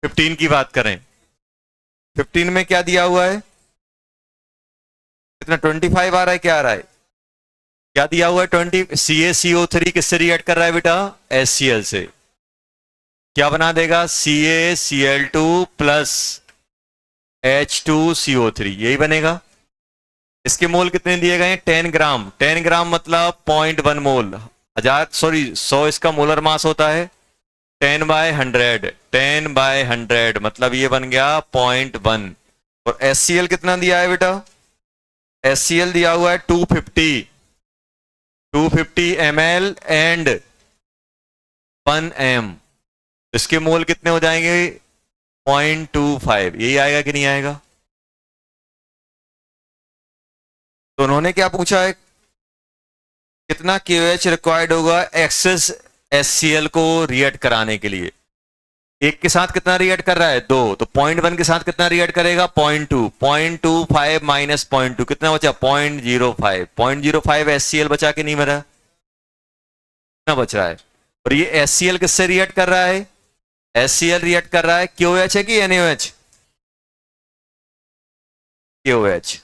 15 की बात करें, 15 में क्या दिया हुआ है, कितना 25 आ रहा है, क्या आ रहा है, क्या दिया हुआ है 20। CaCO3 किससे रिएक्ट कर रहा है बेटा, HCl से। क्या बना देगा, CaCl2 प्लस H2CO3, यही बनेगा। इसके मोल कितने दिए गए हैं, 10 ग्राम। 10 ग्राम मतलब 0.1 मोल, 100 इसका मोलर मास होता है। 10/100, 10/100 मतलब ये बन गया 0.1। और HCl कितना दिया है बेटा, HCl दिया हुआ है 250 ml एंड 1 m। इसके मोल कितने हो जाएंगे, 0.25। यही आएगा कि नहीं आएगा। तो उन्होंने क्या पूछा है, कितना KOH रिक्वायर्ड होगा एक्सेस HCl को रिएक्ट कराने के लिए। एक के साथ कितना रिएक्ट कर रहा है, 2, तो 0.1 के साथ कितना रिएक्ट करेगा, 0.2। 0.25 माइनस 0.2 कितना बचा, 0.05। 0.05 HCl बचा के नहीं मरा, कितना बच रहा है। और ये HCl किससे रिएक्ट कर रहा है, HCl रिएक्ट कर रहा है KOH है कि NaOH, KOH।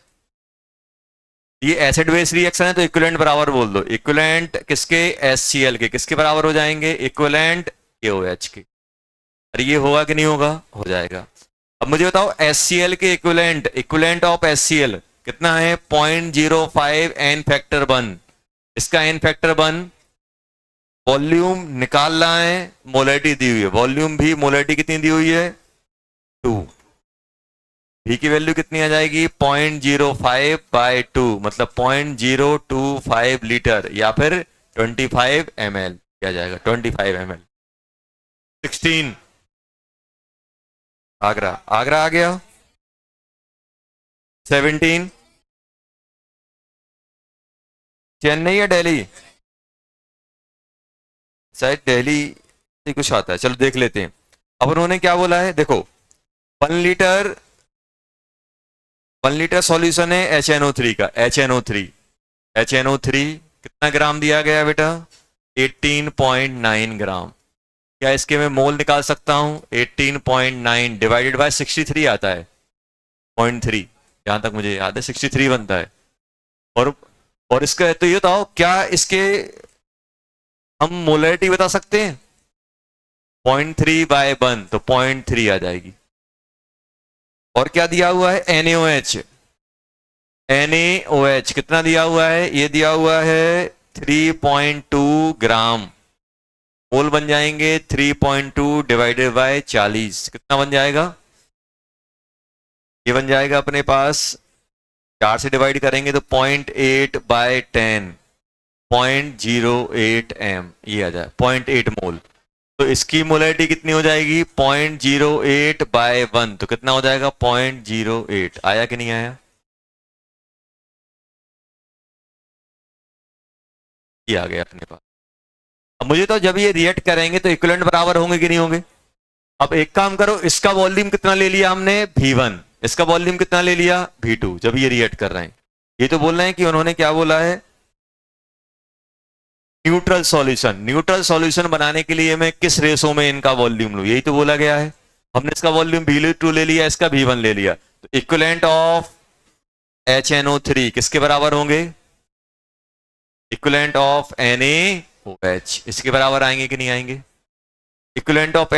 ये एसिड बेस रिएक्शन है तो इक्विवेलेंट बराबर बोल दो, इक्विवेलेंट किसके, HCl के, किसके बराबर हो जाएंगे, इक्विवेलेंट KOH के। अरे ये होगा कि नहीं होगा, हो जाएगा। अब मुझे बताओ HCl के इक्विवेलेंट, इक्विवेलेंट ऑफ HCl कितना है, 0.05 n फैक्टर 1। इसका n फैक्टर 1, वॉल्यूम निकालना है, मोलैरिटी दी हुई है, वॉल्यूम भी मोलैरिटी कितनी दी हुई है, 2। V की वैल्यू कितनी आ जाएगी, 0.05/2 मतलब 0.025 लीटर या फिर 25 ml, क्या जाएगा 25 ml। 16 आगरा, आगरा आ गया। 17 चेन्नई या दिल्ली, शायद दिल्ली से कुछ आता है, चलो देख लेते हैं। अब उन्होंने क्या बोला है, देखो 1 लीटर 1 लीटर सॉल्यूशन है HNO3 का, HNO3 कितना ग्राम दिया गया बेटा, 18.9 ग्राम। क्या इसके मैं मोल निकाल सकता हूं, 18.9 डिवाइडेड बाय 63 आता है, 0.3, जहां तक मुझे याद है 63 बनता है। और और इसका तो ये बताओ, क्या इसके हम मोलरिटी बता सकते हैं, 0.3/1 तो 0.3 आ जाएगी। और क्या दिया हुआ है, NaOH, NaOH कितना दिया हुआ है, ये दिया हुआ है 3.2 ग्राम। मोल बन जाएंगे 3.2 डिवाइडेड बाय 40, कितना बन जाएगा, ये बन जाएगा अपने पास, 4 से डिवाइड करेंगे तो 0.8/10, 0.08 m, ये आ जाए 0.8 मोल। तो इसकी मोलरिटी कितनी हो जाएगी, 0.08/1 तो कितना हो जाएगा, 0.08। आया कि नहीं आया, ये आ गया अपने पास। अब मुझे तो जब ये रिएक्ट करेंगे तो इक्विवेलेंट बराबर होंगे कि नहीं होंगे। अब एक काम करो, इसका वॉल्यूम कितना ले लिया हमने, V1, इसका वॉल्यूम कितना ले लिया, V2, जब ये रिएक्ट कर रहे हैं। ये तो बोल रहे हैं कि उन्होंने क्या बोला है, न्यूट्रल सॉल्यूशन, न्यूट्रल सॉल्यूशन बनाने के लिए मैं किस रेशो में इनका वॉल्यूम लूं, यही तो बोला गया है। हमने इसका वॉल्यूम V2 ले लिया, इसका V1 ले लिया, तो इक्विवेलेंट ऑफ HNO3 किसके बराबर होंगे, इक्विवेलेंट ऑफ NaOH, इसके बराबर आएंगे कि नहीं आएंगे। इक्विवेलेंट ऑफ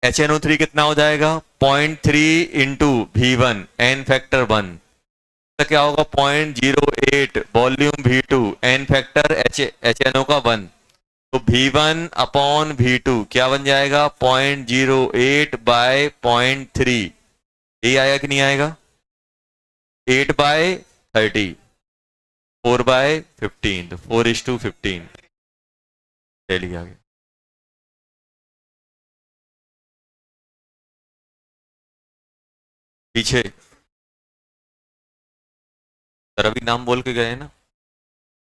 HNO3 कितना हो जाएगा, 0.3 इंटू V1 n फैक्टर 1, तो क्या होगा 0.08 volume V2 n factor HNO का 1, तो V1 अपॉन V2 क्या बन जाएगा, 0.08/0.3, यही आएगा कि नहीं आएगा, 8/30, 4/15, तो 4:15 ले लिया गया। पीछे सर अभी नाम बोल के गए ना,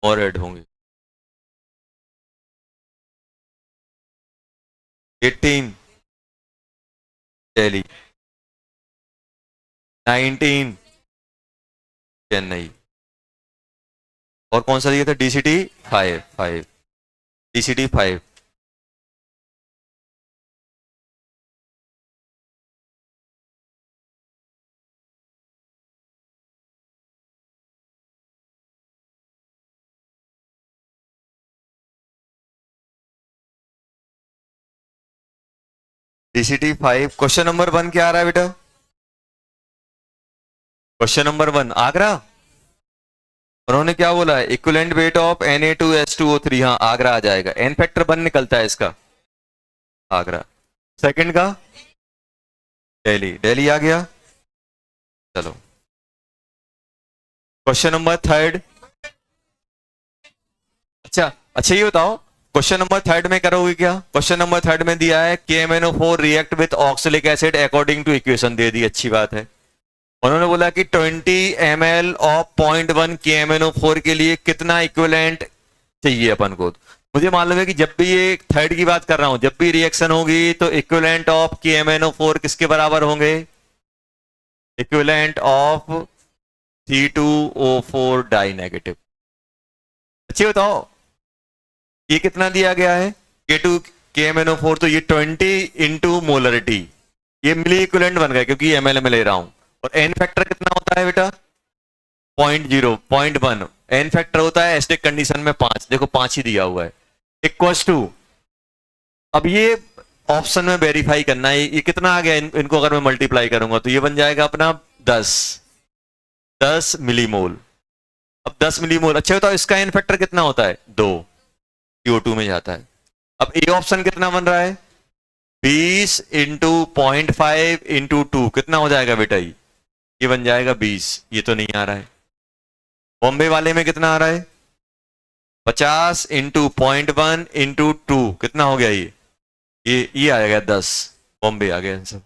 और ऐड होंगे। 18 दिल्ली, 19 चेन्नई, और कौन सा दिया था, DCT 5, DCT 5। DCT 5। Question number 1 क्या आ रहा है बेटा? Question number 1 Agra. उन्होंने क्या बोला है? Equivalent weight of Na2H2O3। हाँ आगरा आ जाएगा, एन फैक्टर 1 निकलता है इसका, आगरा। सेकंड का दिल्ली, दिल्ली आ गया। चलो क्वेश्चन नंबर 3। अच्छा अच्छा, ये बताओ क्वेश्चन नंबर 3 में करोगे क्या? क्वेश्चन नंबर 3 में दिया है KMnO4 react with oxalic acid according to equation दे दी, अच्छी बात है। उन्होंने बोला कि 20 ml ऑफ 0.1 KMnO4 के लिए कितना इक्विवेलेंट चाहिए अपन को। मुझे मालूम है कि जब भी ये थर्ड की बात कर रहा हूं, जब भी रिएक्शन होगी तो इक्विवेलेंट ऑफ KMnO4 किसके बराबर होंगे? Equivalent of C2O4 di negative. अच्छी बताओ ये कितना दिया गया है? K2 KMnO4, तो ये 20 इंटू मोलरिटी, ये मिली इक्विवेलेंट बन गया क्योंकि ml में ले रहा हूं। और एन फैक्टर कितना होता है बेटा? 0.1। एन फैक्टर होता है एसिडिक कंडीशन में 5, देखो 5 ही दिया हुआ है। इक्वल्स टू, अब ये ऑप्शन में वेरीफाई करना है ये कितना आ गया, इनको अगर मैं मल्टीप्लाई करूंगा तो ये बन जाएगा अपना 10 मिलीमोल। अब 10 मिलीमोल, अच्छा बताओ इसका एन फैक्टर कितना होता है? 2, CO2 में जाता है। अब ए ऑप्शन कितना बन रहा है? 20 इंटू 0.5 इंटू 2, कितना हो जाएगा बेटा? ये बन जाएगा 20। ये तो नहीं आ रहा है। बॉम्बे वाले में कितना आ रहा है? 50 इंटू 0.1 इंटू 2, कितना हो गया? ये आएगा 10। बॉम्बे आ गया answer,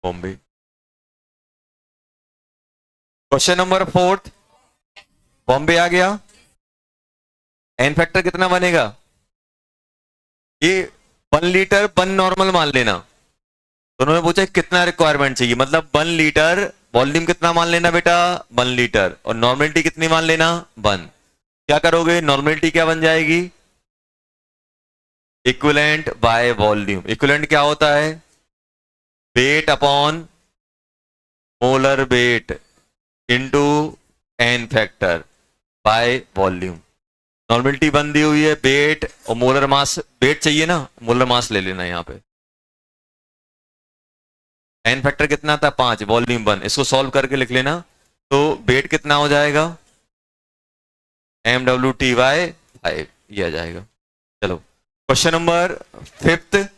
Bombay. Question number 4, Bombay आ गया। एन फैक्टर कितना बनेगा? ये 1 लीटर 1 नॉर्मल मान लेना। तो उन्होंने पूछा कितना रिक्वायरमेंट चाहिए, मतलब 1 लीटर वॉल्यूम कितना मान लेना बेटा? 1 लीटर। और नॉर्मलिटी कितनी मान लेना? 1। क्या करोगे? नॉर्मलिटी क्या बन जाएगी? Equivalent by volume. इक्विवेलेंट क्या होता है? Weight upon molar weight into n factor by volume. Normality 1 दी हुई है, वेट और मोलर मास, वेट चाहिए ना, मोलर मास ले लेना यहां पे। एन फैक्टर कितना था? 5, वॉल्यूम 1। इसको सॉल्व करके लिख लेना, तो वेट कितना हो जाएगा? MWT/5, ये आ जाएगा। चलो क्वेश्चन नंबर 5,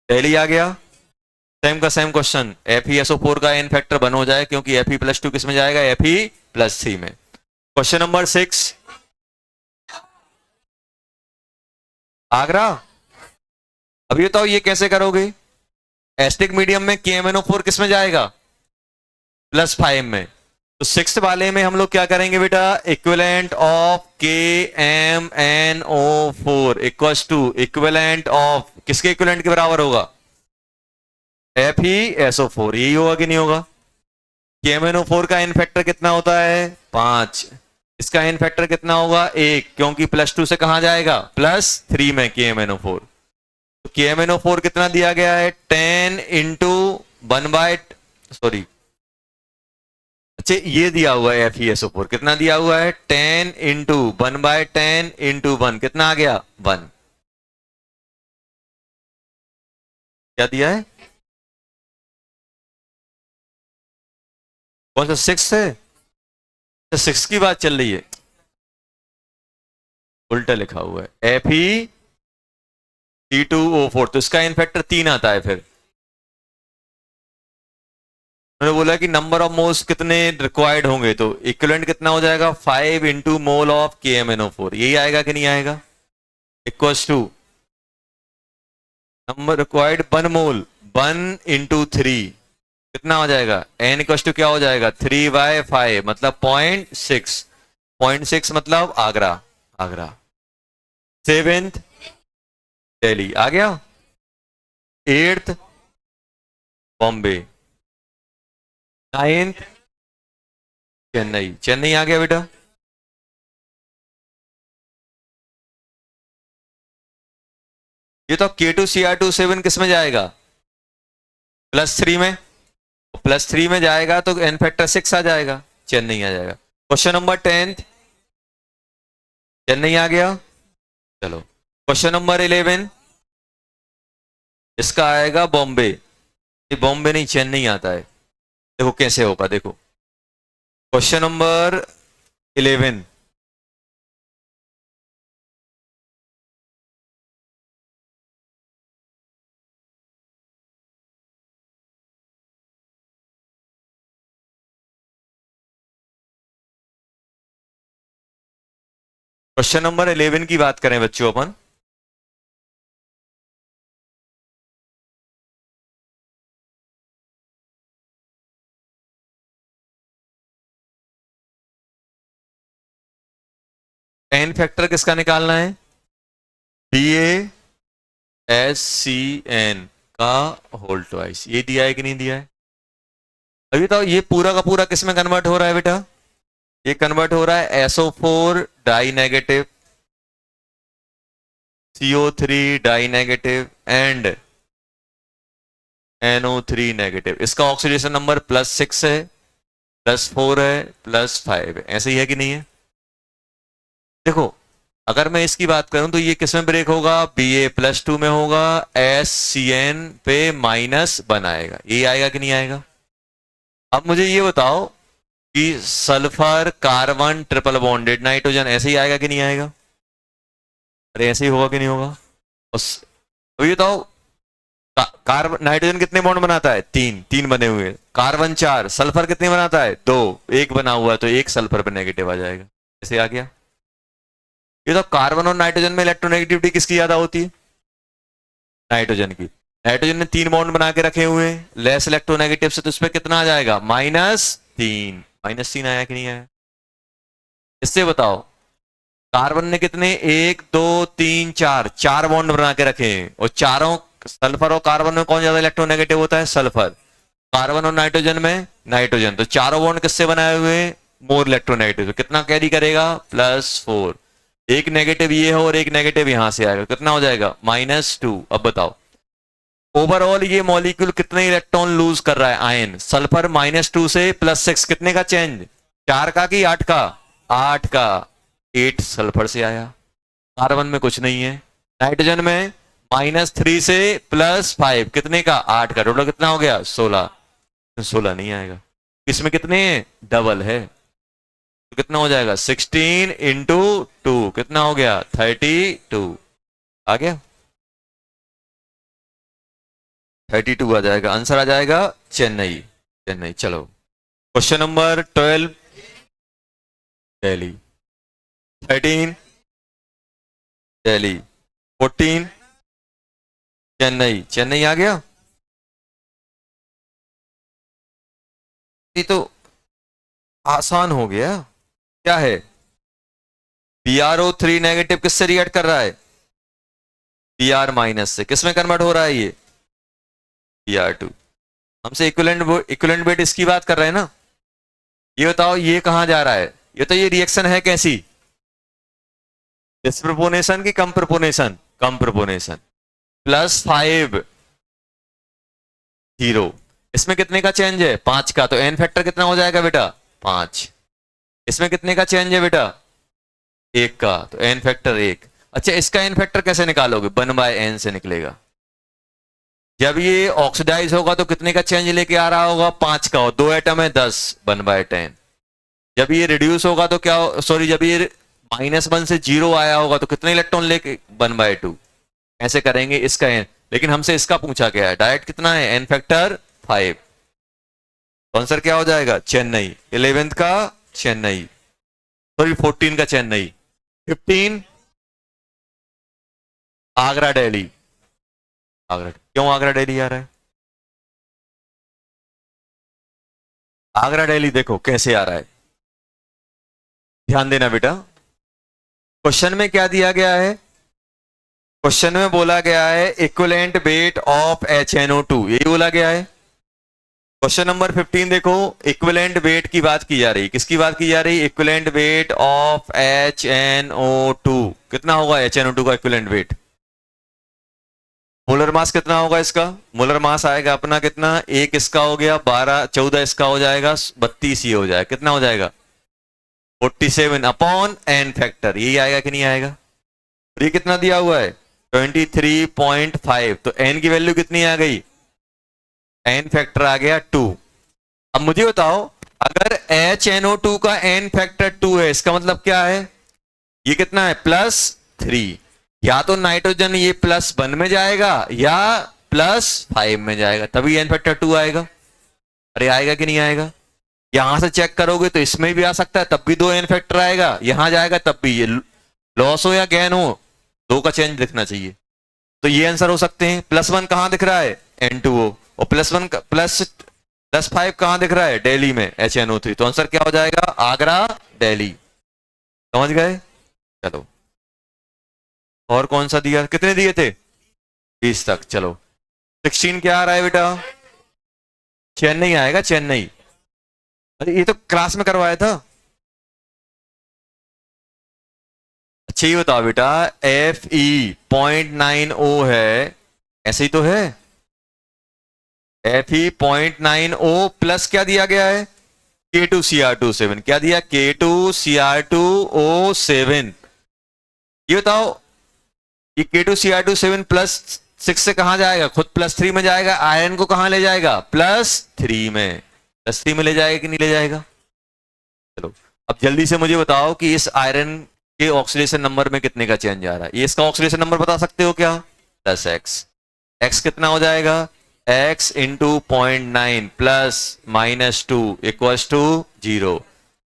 दिल्ली आ गया। सेम का सेम क्वेश्चन, FeSO4 का एन फैक्टर 1 हो जाए क्योंकि Fe+2 किस में जाएगा? Fe+3 में। Question number 6, Agra. अब ये तो ये कैसे करोगे? एसिडिक मीडियम में KMnO4 किस में जाएगा? +5 में। तो 6 वाले में हम लोग क्या करेंगे बेटा? Equivalent of KMnO4 equals to equivalent of, किसके इक्विवेलेंट के बराबर होगा? FeSO4। यही होगा कि नहीं होगा? KMnO4 का एन फैक्टर कितना होता है? 5। इसका एन फैक्टर कितना होगा? 1, क्योंकि +2 से कहां जाएगा? +3 में KMnO4। तो KMnO4 कितना दिया गया है? 10 इंटू 1 सॉरी, अच्छा ये दिया हुआ है FeSO4 कितना दिया हुआ है? 10 इंटू 1/10 इंटू 1, कितना आ गया? 1। क्या दिया है? कौन सा 6 है? 6 की बात चल रही है, उल्टा लिखा हुआ है FeC2O4, तो इसका इन फैक्टर 3 आता है। फिर उन्होंने बोला कि नंबर ऑफ मोल्स कितने रिक्वायर्ड होंगे, तो इक्विवेलेंट कितना हो जाएगा? 5 इंटू मोल ऑफ KMnO4। यही आएगा कि नहीं आएगा? Equals to number required 1 mole, 1 into 3, कितना हो जाएगा? n इक्वल्स टू क्या हो जाएगा? 3/5, मतलब 0.6। 0.6 मतलब आगरा, आगरा। 7th दिल्ली आ गया। 8th बॉम्बे। 9th चेन्नई, चेन्नई आ गया बेटा। ये तो K2Cr2 7 किस में जाएगा? +3 में। +3 में जाएगा तो एन फैक्टर 6 आ जाएगा, चेन्नई आ जाएगा। क्वेश्चन नंबर 10, चेन्नई आ गया। चलो क्वेश्चन नंबर 11, इसका आएगा बॉम्बे, ये बॉम्बे नहीं चेन्नई आता है। देखो कैसे होगा, देखो क्वेश्चन नंबर 11। क्वेश्चन नंबर 11 की बात करें बच्चों अपन, एन फैक्टर किसका निकालना है, B A S C N का होल ट्वाइस। ये दिया है कि नहीं दिया है? अभी तो ये पूरा का पूरा किस में कन्वर्ट हो रहा है बेटा, ये कन्वर्ट हो रहा है SO4 die negative, CO3 die negative and NO3 negative. इसका ऑक्सीडेशन नंबर +6 है, +4 है, +5 है। ऐसे ही है कि नहीं है? देखो अगर मैं इसकी बात करूं तो ये किस में ब्रेक होगा, Ba+2 में होगा, SCN पे माइनस बनाएगा, ये आएगा कि नहीं आएगा? अब मुझे ये बताओ कि sulphur carbon triple bonded nitrogen ऐसे ही आएगा कि नहीं आएगा? अरे ऐसे ही होगा कि नहीं होगा? तो ये बताओ कार्बन नाइट्रोजन कितने बॉन्ड बनाता है, 3 बने हुए, कार्बन 4, सल्फर कितने बनाता है, 2, एक बना हुआ है, तो एक सल्फर पे नेगेटिव आ जाएगा। ऐसे आ गया। ये तो कार्बन और नाइट्रोजन में इलेक्ट्रोनेगेटिविटी किसकी ज्यादा होती है, नाइट्रोजन की। नाइट्रोजन ने 3 बॉन्ड बना के रखे हुए हैं, लेस इलेक्ट्रोनेगेटिव से, तो इस पे कितना आ जाएगा, -3। -3 आया कि नहीं आया? इससे बताओ कार्बन ने कितने, 1 2 3 4 बॉन्ड बना के रखे हैं, और चारों सल्फर और कार्बन में कौन ज्यादा इलेक्ट्रोनेगेटिव होता है, सल्फर। कार्बन और नाइट्रोजन में नाइट्रोजन, तो चारों बॉन्ड किससे बनाए हुए हैं, मोर इलेक्ट्रोनेगेटिव। तो कितना कैरी करेगा, +4। एक नेगेटिव ये हो और एक नेगेटिव यहां से आएगा, कितना हो जाएगा, -2। अब बताओ ओवरऑल ये मॉलिक्यूल कितने इलेक्ट्रॉन लूज कर रहा है, आयन। सल्फर -2 से +6, कितने का चेंज, 4 का कि 8 का, 8 का, 8 सल्फर से आया। कार्बन में कुछ नहीं है। नाइट्रोजन में -3 से +5, कितने का, 8 का, टोटल कितना हो गया, 16। 16 नहीं आएगा। इसमें कितने हैं, डबल है, तो कितना हो जाएगा, 16 × 2, कितना हो गया, 32 आ गया, 32 आ जाएगा। आंसर आ जाएगा चेन्नई, चेन्नई। चलो क्वेश्चन नंबर 12, दिल्ली। 13 दिल्ली, 14 चेन्नई, चेन्नई आ गया। ये तो आसान हो गया। क्या है, BrO3 नेगेटिव किससे रिएक्ट कर रहा है, Br- से। किस में कन्वर्ट हो रहा है ये, Br2। हमसे इक्विवेलेंट वेट इसकी बात कर रहे हैं ना। ये बताओ ये कहां जा रहा है, ये तो ये रिएक्शन है कैसी, डिस्प्रोपोर्शनल की कम प्रोपोर्शनल, कम प्रोपोर्शनल। +5 0, इसमें कितने का चेंज है, 5 का, तो एन फैक्टर कितना हो जाएगा बेटा, 5। इसमें कितने का चेंज है बेटा, 1 का, तो एन फैक्टर 1। अच्छा इसका एन फैक्टर कैसे निकालोगे, 1/n से निकलेगा। जब ये ऑक्सीडाइज होगा तो कितने का चेंज लेके आ रहा होगा, 5 का, और 2 एटम है 10, 1/10। जब ये रिड्यूस होगा तो क्या, सॉरी जब ये -1 से 0 आया होगा तो कितने इलेक्ट्रॉन लेके, 1/2। ऐसे करेंगे इसका एन, लेकिन हमसे इसका पूछा गया है, डायरेक्ट कितना है, एन फैक्टर 5। तो आंसर क्या हो जाएगा, चेन्नई। 11th का चेन्नई, सॉरी 14 का चेन्नई। 15 आगरा दिल्ली, आगरा। क्यों आगरा दिल्ली आ रहा है, आगरा दिल्ली देखो कैसे आ रहा है, ध्यान देना बेटा। क्वेश्चन में क्या दिया गया है, क्वेश्चन में बोला गया है इक्विवेलेंट वेट ऑफ HNO2, यही बोला गया है। क्वेश्चन नंबर 15 देखो, इक्विवेलेंट वेट की बात की जा रही, किसकी बात की जा रही, इक्विवेलेंट वेट ऑफ HNO2। कितना होगा HNO2 का इक्विवेलेंट वेट, मोलर मास कितना होगा इसका, मोलर मास आएगा अपना कितना, एक इसका हो गया, 12 14 इसका हो जाएगा, 32 ये हो जाएगा, कितना हो जाएगा, 47 अपॉन एन फैक्टर, यही आएगा कि नहीं आएगा। ये कितना दिया हुआ है, 23.5, तो n की वैल्यू कितनी आ गई, n फैक्टर आ गया 2। अब मुझे बताओ, अगर HNO2 का n फैक्टर 2 है, इसका मतलब क्या है, ये कितना है, +3। या तो नाइट्रोजन ये +1 में जाएगा या +5 में जाएगा, तभी n फैक्टर 2 आएगा। अरे आएगा कि नहीं आएगा, यहां से चेक करोगे तो इसमें भी आ सकता है, तब भी 2 n फैक्टर आएगा, यहां जाएगा तब भी। ये लॉस हो या गेन हो, 2 का चेंज दिखना चाहिए। तो ये आंसर हो सकते हैं। +1 कहां दिख रहा है, N2O, और +1 +5 कहां दिख रहा है, दिल्ली में, HNO3। तो आंसर क्या हो जाएगा, आगरा, दिल्ली। समझ गए, चलो। और कौन सा दिया, कितने दिए थे, 20 तक। चलो 16 क्या आ रहा है बेटा, चेन्नई आएगा, चेन्नई। अरे ये तो क्लास में करवाया था। अच्छा ये बताओ बेटा, Fe 0.9O है, ऐसे ही तो है। Fe 0.9O प्लस क्या दिया गया है, K2Cr2O7। क्या दिया, K2Cr2O7। ये बताओ, ये K2Cr2O7 +6 से कहां जाएगा, खुद +3 में जाएगा, आयरन को कहां ले जाएगा, +3 में। +3 में ले जाएगा कि नहीं ले जाएगा। चलो अब जल्दी से मुझे बताओ कि इस आयरन के ऑक्सीडेशन नंबर में कितने का चेंज आ रहा है। ये इसका ऑक्सीडेशन नंबर बता सकते हो क्या, +x। x कितना हो जाएगा, x into 0.9 +-2 equals to 0।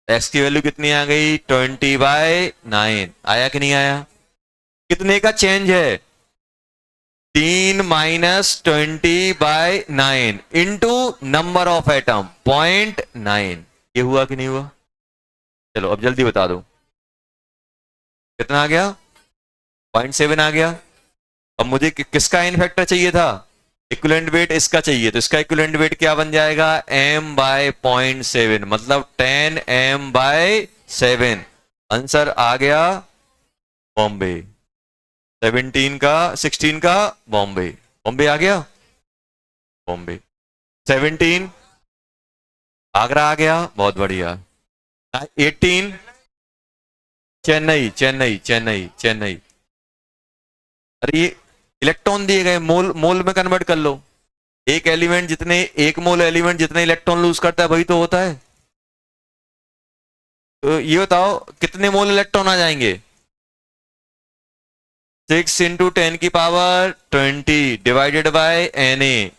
x की वैल्यू कितनी आ गई, 20/9। आया कि नहीं आया, कितने का चेंज है, 3 - 20/9 इंटू नंबर ऑफ एटम 0.9। ये हुआ कि नहीं हुआ, चलो अब जल्दी बता दो, कितना आ गया, 0.7 आ गया। अब मुझे किसका इन फैक्टर चाहिए था, इक्विवेलेंट वेट इसका चाहिए, तो इसका इक्विवेलेंट वेट क्या बन जाएगा, m/0.7, मतलब 10m/7। आंसर आ गया बॉम्बे। 16 का बॉम्बे, बॉम्बे आ गया, बॉम्बे। 17 आगरा आ गया, बहुत बढ़िया। 18 चेन्नई, चेन्नई, चेन्नई, चेन्नई। अरे ये इलेक्ट्रॉन दिए गए, मोल मोल में कन्वर्ट कर लो। एक एलिमेंट जितने, एक मोल एलिमेंट जितने इलेक्ट्रॉन लूज करता है वही तो होता है। तो ये बताओ कितने मोल इलेक्ट्रॉन आ जाएंगे, 6 इंटू 10⁻20 डिवाइडेड बाय Na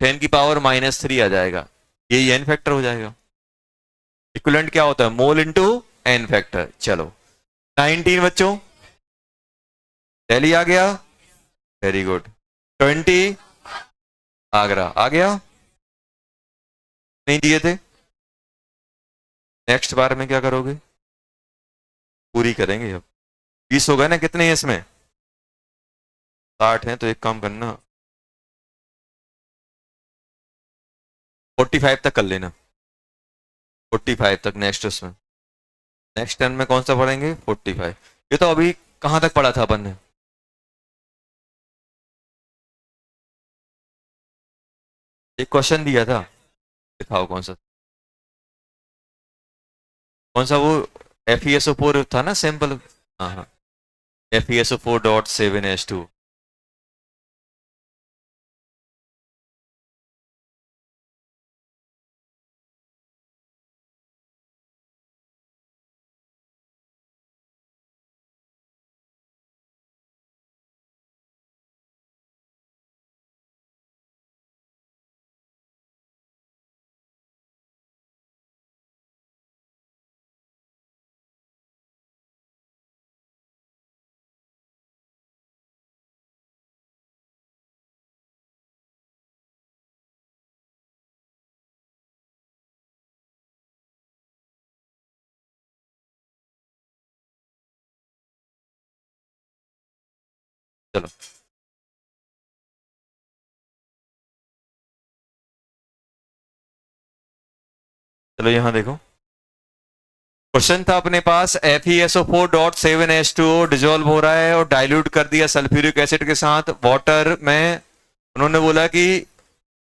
10⁻³ आ जाएगा। ये एन फैक्टर हो जाएगा। इक्विवेलेंट क्या होता है, मोल इंटू एन फैक्टर। चलो 19 बच्चों, दिल्ली आ गया, वेरी गुड। 20 आगरा आ गया, नहीं दिए थे। नेक्स्ट बार में क्या करोगे, पूरी करेंगे। अब 20 हो गए ना, कितने हैं इसमें, 60 हैं, तो एक काम करना 45 तक कर लेना, 45 तक नेक्स्ट उसमें, नेक्स्ट टर्न में कौन सा पढ़ेंगे, 45। ये तो अभी कहां तक पढ़ा था अपन ने, एक क्वेश्चन दिया था, दिखाओ कौन सा, कौन सा वो, FeSO4 था ना सैंपल। हाँ हाँ, FeSO4.7H2। चलो चलो यहां देखो, क्वेश्चन था अपने पास, FeSO4.7H2O डिजोल्व हो रहा है और डाइल्यूट कर दिया सल्फ्यूरिक एसिड के साथ वाटर में। उन्होंने बोला कि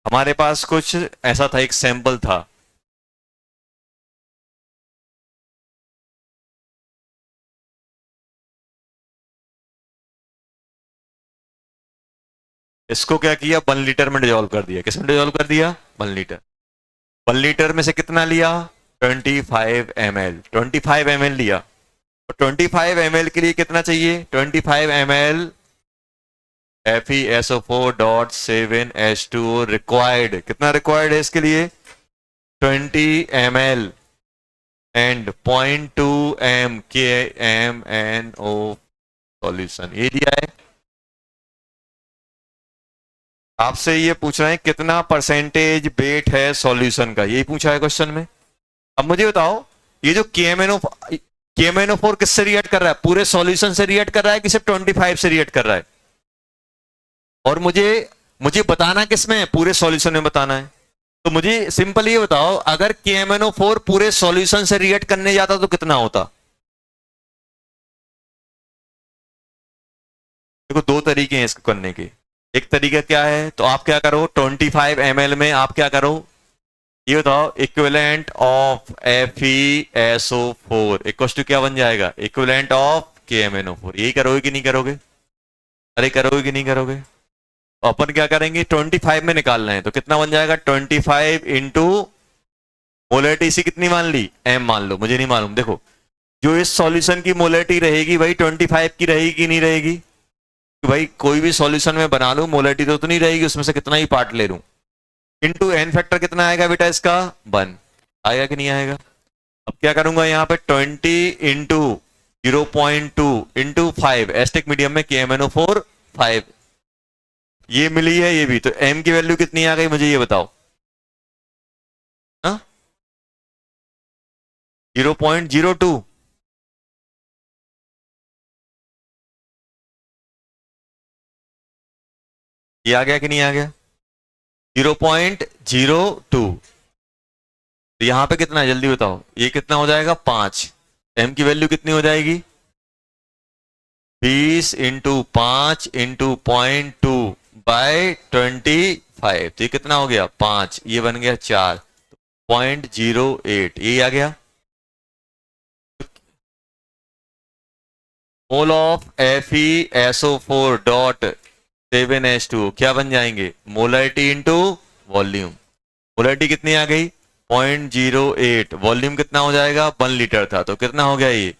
हमारे पास कुछ ऐसा था, एक सैंपल था, इसको क्या किया, 1 लीटर में डिजोल्व कर दिया। किस में डिजोल्व कर दिया, 1 लीटर। 1 लीटर में से कितना लिया, 25 ml, 25 ml लिया। तो 25 ml के लिए कितना चाहिए, 25 ml FeSO4.7H2O रिक्वायर्ड। कितना रिक्वायर्ड है इसके लिए, 20 ml and 0.2 m KMNO solution, ये दिया है। आपसे ये पूछ रहे हैं कितना परसेंटेज वेट है सॉल्यूशन का, यही पूछा है क्वेश्चन में। अब मुझे बताओ, ये जो KMNO4 किससे रिएक्ट कर रहा है, पूरे सॉल्यूशन से रिएक्ट कर रहा है कि सिर्फ 25 से रिएक्ट कर रहा है। और मुझे मुझे बताना किसमें है, पूरे सॉल्यूशन में बताना है। तो मुझे सिंपल ये बताओ, अगर KMNO4 पूरे सॉल्यूशन से रिएक्ट करने जाता तो कितना होता। देखो दो तरीके हैं इसको करने के। एक तरीका क्या है, तो आप क्या करो, 25 ml में आप क्या करो, ये बताओ, equivalent of FeSO4 equal to क्या बन जाएगा, इक्विवेलेंट ऑफ KMNO4। यही करोगे कि नहीं करोगे, अरे करोगे कि नहीं करोगे। तो अपन क्या करेंगे, 25 में निकालना है, तो कितना बन जाएगा, 25 इंटू मोलरिटी इसी कितनी मान ली, m मान लो, मुझे नहीं मालूम। देखो जो इस सॉल्यूशन की मोलरिटी रहेगी वही 25 की रहेगी कि नहीं रहेगी। तो भाई कोई भी सॉल्यूशन में बना लूं, मोलरिटी तो नहीं रहेगी, उसमें से कितना ही पार्ट ले लूं। इंटू एन फैक्टर कितना आएगा बेटा इसका, 1 आएगा कि नहीं आएगा। अब क्या करूंगा यहाँ पे, 20 इंटू 0.2 इंटू 5, एस्टिक मीडियम में KMNO4 5, ये मिली है ये भी। तो m की वैल्यू कितनी आ गई मुझे ये बताओ, 0.02। ये आ गया कि नहीं आ गया, 0.02। तो यहां पे कितना है जल्दी बताओ, ये कितना हो जाएगा, 5। m की वैल्यू कितनी हो जाएगी, 20 इंटू 5 इंटू 0.2/25। तो ये कितना हो गया, 5, ये बन गया 4, 0.08 ये आ गया। मोल ऑफ FeSO4.7H2O क्या बन जाएंगे, मोलरिटी इंटू वॉल्यूम। मोलरिटी कितनी आ गई, 0.08, वॉल्यूम कितना हो जाएगा, 1 लीटर था, तो कितना हो गया ये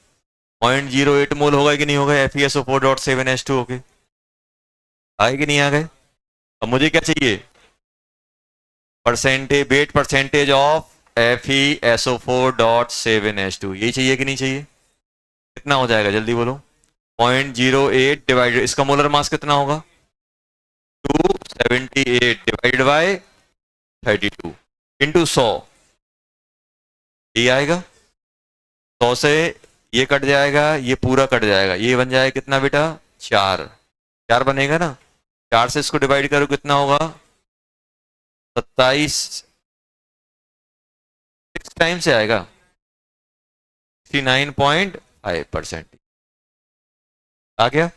0.08 मोल होगा कि नहीं होगा FeSO4.7H2O के, आए कि नहीं आ गए। अब मुझे क्या चाहिए, percentage, wait percentage of FeSO4.7H2, यही चाहिए कि नहीं चाहिए। कितना हो जाएगा जल्दी बोलो, 0.08 डिवाइडेड, इसका मोलर मास कितना होगा, 278 डिवाइडेड बाय 32 इंटू 100, ये आएगा। 100 से ये कट जाएगा, ये पूरा कट जाएगा, ये बन जाएगा कितना बेटा, 4, 4 बनेगा ना। 4 से इसको डिवाइड करो कितना होगा, 27, 6 टाइम से आएगा, 69.5% आ गया।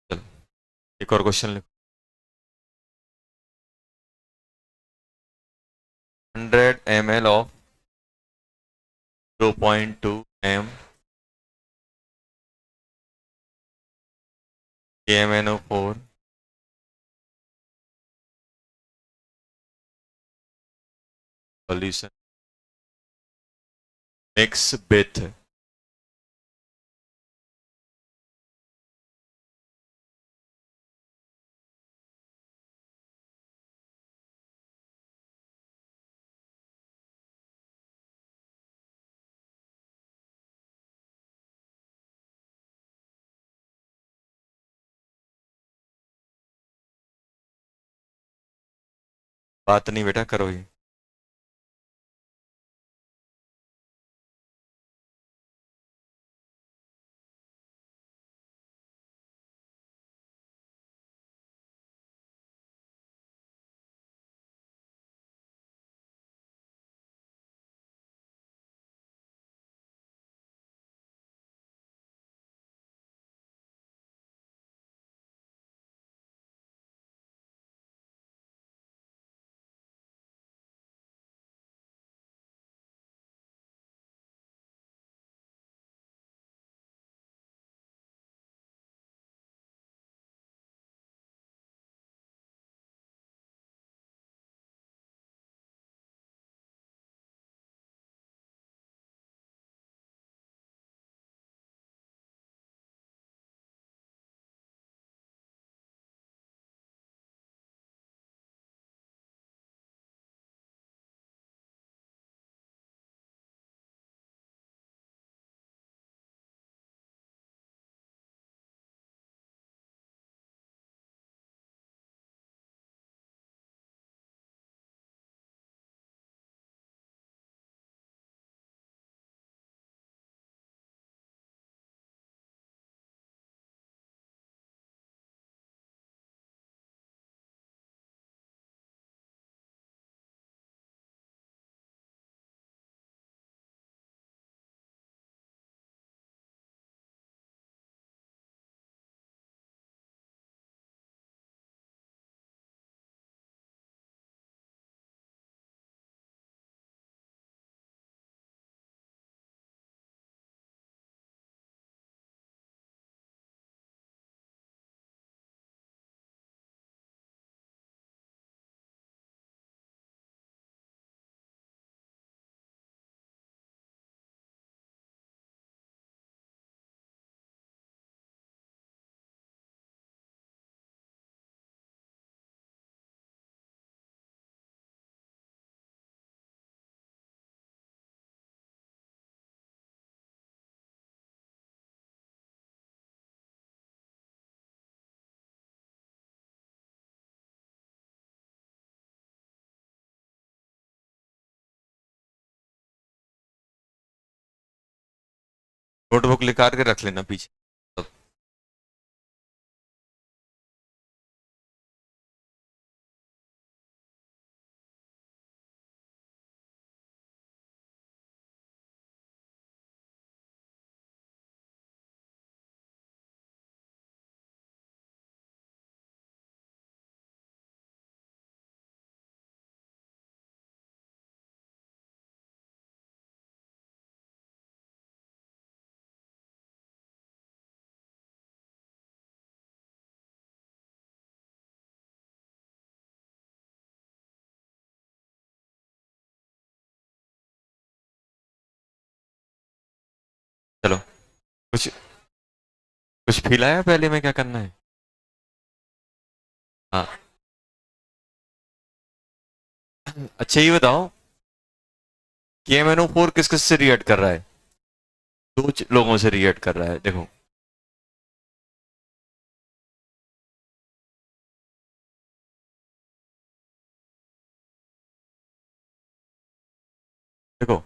चलो एक और क्वेश्चन लिखो, 100 ml of 0.2 m KMNO4 solution mix with बात नहीं बेटा करो ही। नोटबुक निकाल के रख लेना पीछे। चलो, कुछ कुछ फील आया पहले में क्या करना है? हाँ। अच्छा ये बताओ, KMNO4 किस किस से रिएक्ट कर रहा है? दो लोगों से रिएक्ट कर रहा है, देखो। देखो,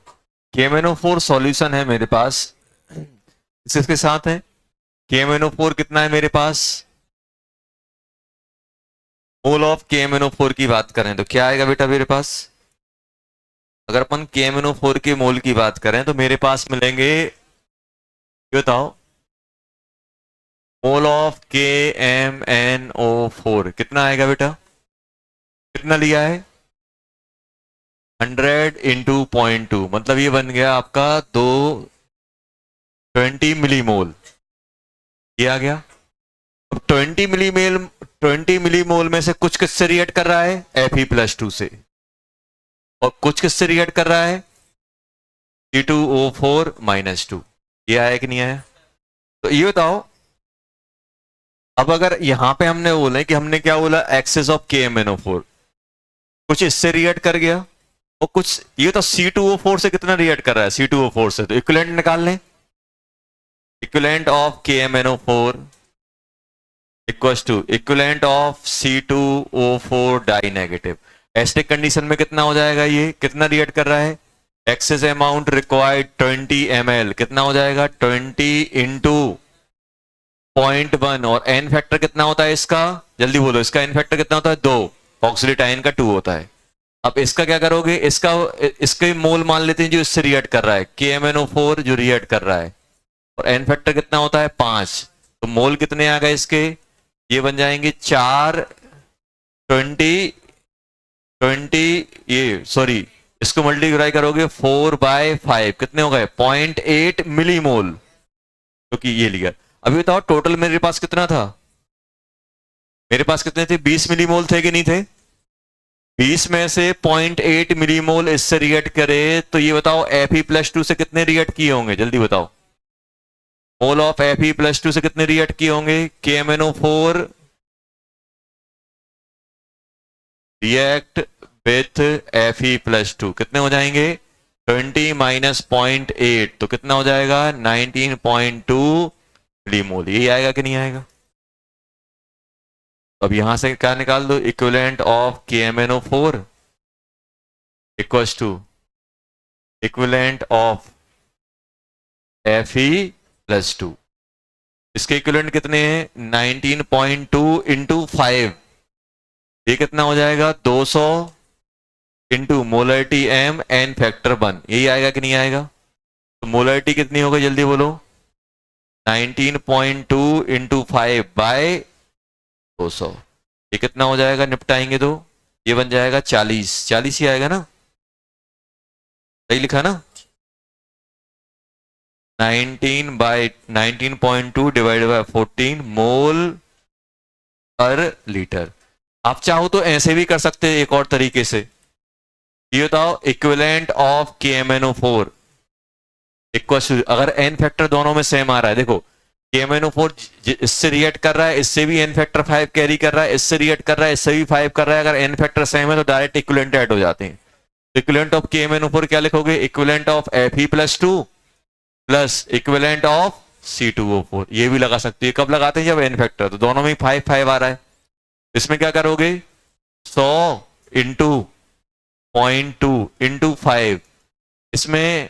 KMNO4 सॉल्यूशन है मेरे पास, किसके साथ है? KMNO4 कितना है मेरे पास? मोल ऑफ KMNO4 की बात करें तो क्या आएगा बेटा मेरे पास? अगर अपन KMNO4 के मोल की बात करें तो मेरे पास मिलेंगे, ये बताओ, मोल ऑफ KMNO4 कितना आएगा बेटा? कितना लिया है? 100 इंटू 0.2, मतलब ये बन गया आपका 20 मिलीमोल। ये आ गया। अब 20 मिलीमोल में से कुछ किससे रिएक्ट कर रहा है? Fe+2 से। और कुछ किससे रिएक्ट कर रहा है? C2O4-2। ये आया कि नहीं आया? तो ये बताओ, अब अगर यहां पे हमने बोले कि हमने क्या बोला, एक्सेस ऑफ KMNO4, कुछ इससे रिएक्ट कर गया और कुछ, ये तो C2O4 से कितना रिएक्ट कर रहा है? C2O4 से तो इक्विवेलेंट निकाल लें। Equivalent of KMNO4 equals to equivalent of C2O4 di negative. Acidic condition में कितना हो जाएगा, ये कितना रिएक्ट कर रहा है, एक्सेस अमाउंट रिक्वायर्ड 20 ml, कितना हो जाएगा 20 इंटू 0.1, और एन फैक्टर कितना होता है इसका, जल्दी बोलो, इसका एन फैक्टर कितना होता है 2, ऑक्सीडेटाइन का 2 होता है। अब इसका क्या करोगे, इसके मोल मान लेते हैं जो इससे रिएक्ट कर रहा है, KMnO4 जो रिएक्ट कर रहा है, और एन फैक्टर कितना होता है 5, तो मोल कितने आ गए इसके, ये बन जाएंगे 4 20 ये सॉरी, इसको मल्टीप्लाई करोगे 4/5, कितने हो गए 0.8 मिलीमोल, क्योंकि ये लिया। अभी बताओ टोटल मेरे पास कितना था, मेरे पास कितने थे, 20 मिलीमोल थे कि नहीं थे, 20 में से 0.8 मिलीमोल इससे रिएक्ट करे, तो ये बताओ Fe+2 से कितने रिएक्ट किए होंगे, जल्दी बताओ, मोल ऑफ Fe+2 से कितने रिएक्ट किए होंगे, KMnO4 रिएक्ट विथ Fe+2 कितने हो जाएंगे 20 माइनस 0.8, तो कितना हो जाएगा 19.2 मिलीमोल, यही आएगा कि नहीं आएगा। अब यहां से क्या निकाल दो, equivalent of KMnO4 equals to equivalent of Fe+2, इसके इक्विवेलेंट कितने हैं 19.2 इंटू 5, ये कितना हो जाएगा 200 into molarity m n factor 1, यही आएगा कि नहीं आएगा। तो मोलरिटी कितनी होगी जल्दी बोलो, 19.2 इंटू 5 बाय 200, ये कितना हो जाएगा, निपटाएंगे तो ये बन जाएगा 40 ही आएगा ना, सही लिखा ना, 19/19.2 डिवाइडेड बाय 14 मोल पर लीटर। आप चाहो तो ऐसे भी कर सकते हैं एक और तरीके से, ये बताओ इक्विवेलेंट ऑफ KMnO4 इक्वल, अगर एन फैक्टर दोनों में सेम आ रहा है, देखो KMnO4 इससे रिएक्ट कर रहा है, इससे भी एन फैक्टर 5 कैरी कर रहा है, इससे रिएक्ट कर रहा है, इससे भी 5 कर रहा है, अगर एन फैक्टर सेम है तो डायरेक्ट इक्विवेलेंट ऐड हो जाते हैं। इक्विवेलेंट ऑफ KMnO4 क्या लिखोगे, equivalent of Fe+2 plus equivalent of C2O4, ये भी लगा सकते हैं, कब लगाते हैं जब एन फैक्टर, तो दोनों में 5 आ रहा है, इसमें क्या करोगे 100 इंटू 0.2 इंटू 5, इसमें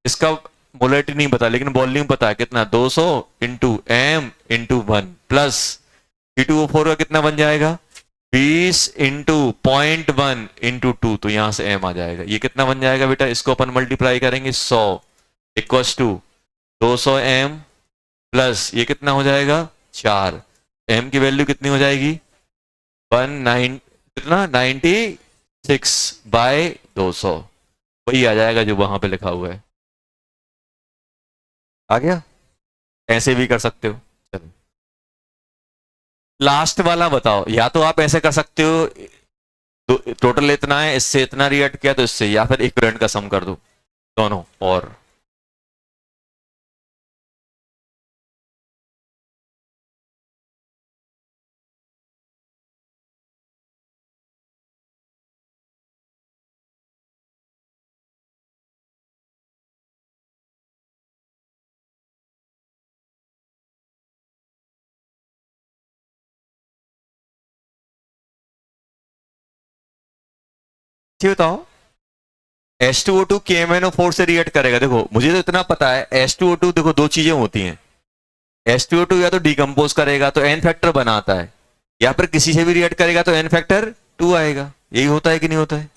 इसका मोलरिटी नहीं पता लेकिन वॉल्यूम पता है कितना, 200 into m into 1 plus C2O4 का कितना बन जाएगा 20 इंटू 0.1 इंटू 2, तो यहां से m आ जाएगा, ये कितना बन जाएगा बेटा, इसको अपन मल्टीप्लाई करेंगे 100 इक्वल्स टू 200 m प्लस ये कितना हो जाएगा 4, m की वैल्यू कितनी हो जाएगी 96/200, वही आ जाएगा जो वहां पे लिखा हुआ है, आ गया। ऐसे भी कर सकते हो, चलो लास्ट वाला बताओ, या तो आप ऐसे कर सकते हो तो टोटल इतना है, इससे इतना रिएक्ट किया तो इससे, या फिर इक्विवेलेंट का सम कर दो दोनों, और बताओ H2O2 KMnO4 से रिएक्ट करेगा, देखो मुझे तो इतना पता है H2O2, देखो दो चीजें होती हैं, H2O2 या तो डिकम्पोज करेगा तो एन फैक्टर बनाता है, या फिर किसी से भी रिएक्ट करेगा तो एन फैक्टर 2 आएगा, यही होता है कि नहीं होता है।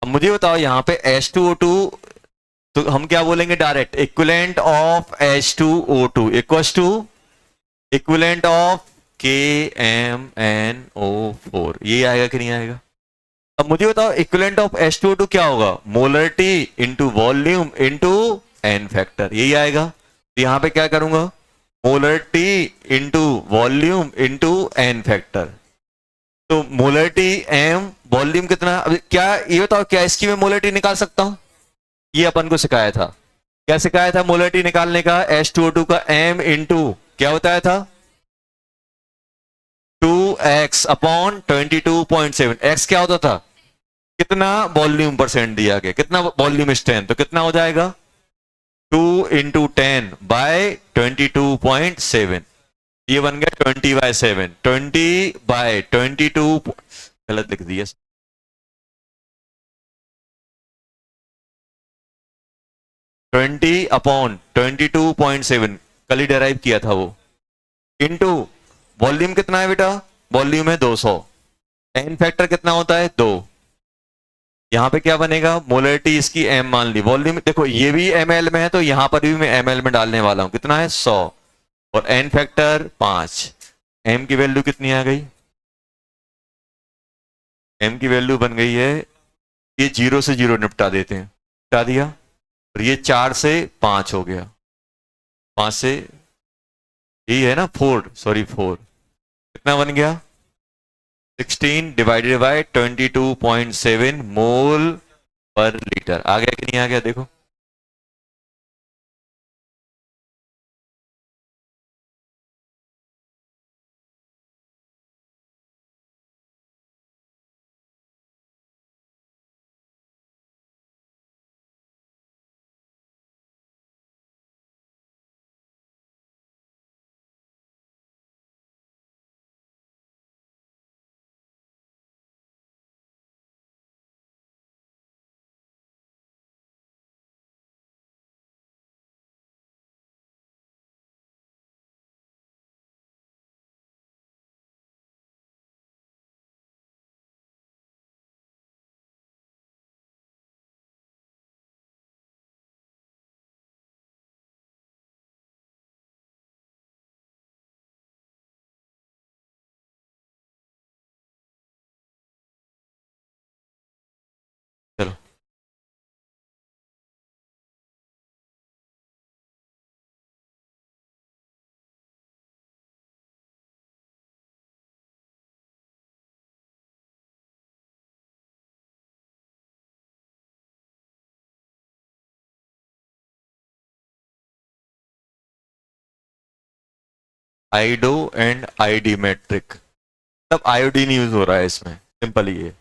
अब मुझे बताओ यहाँ पे H2O2, तो हम क्या बोलेंगे direct, equivalent of H2O2 equals to equivalent of KMnO4, ये आएगा कि नहीं आएगा। अब मुझे बताओ इक्विवेलेंट ऑफ H2O2 क्या होगा, molarity into volume into n factor, यही आएगा। तो यहां पे क्या करूंगा, molarity into volume into n factor, तो मोलरिटी m, वॉल्यूम कितना, अब क्या ये बताओ क्या इसकी मैं मोलरिटी निकाल सकता हूं, ये अपन को सिखाया था, क्या सिखाया था मोलरिटी निकालने का, H2O2 का m इंटू क्या बताया था 2x अपॉन 22.7, x क्या होता था, कितना वॉल्यूम परसेंट दिया गया, कितना वॉल्यूम स्ट्रेंथ, तो कितना हो जाएगा 2 इंटू 10 बाय 22.7, ये बन गया 20/7, 20/22, गलत लिख दिया। 20/22.7 कल ही डेराइव किया था वो, इनटू वॉल्यूम कितना है बेटा, वॉल्यूम है 200, एन फैक्टर कितना होता है 2, यहां पे क्या बनेगा, मोलरिटी इसकी एम मान ली, वॉल्यूम देखो ये भी ml में है तो यहां पर भी मैं ml में डालने वाला हूं, कितना है 100, और एन फैक्टर 5, एम की वैल्यू कितनी आ गई, एम की वैल्यू बन गई है, ये 0 से 0 निपटा देते हैं, निपटा दिया, और ये 4 से 5 हो गया, 5 से यही है ना 4, सॉरी 4, कितना बन गया 16 डिवाइडेड बाय 22.7 मोल पर लीटर, आ गया कि नहीं आ गया देखो। चलो आइडो एंड आइडीमेट्रिक, मतलब आयोडीन यूज हो रहा है इसमें, सिंपल ही है,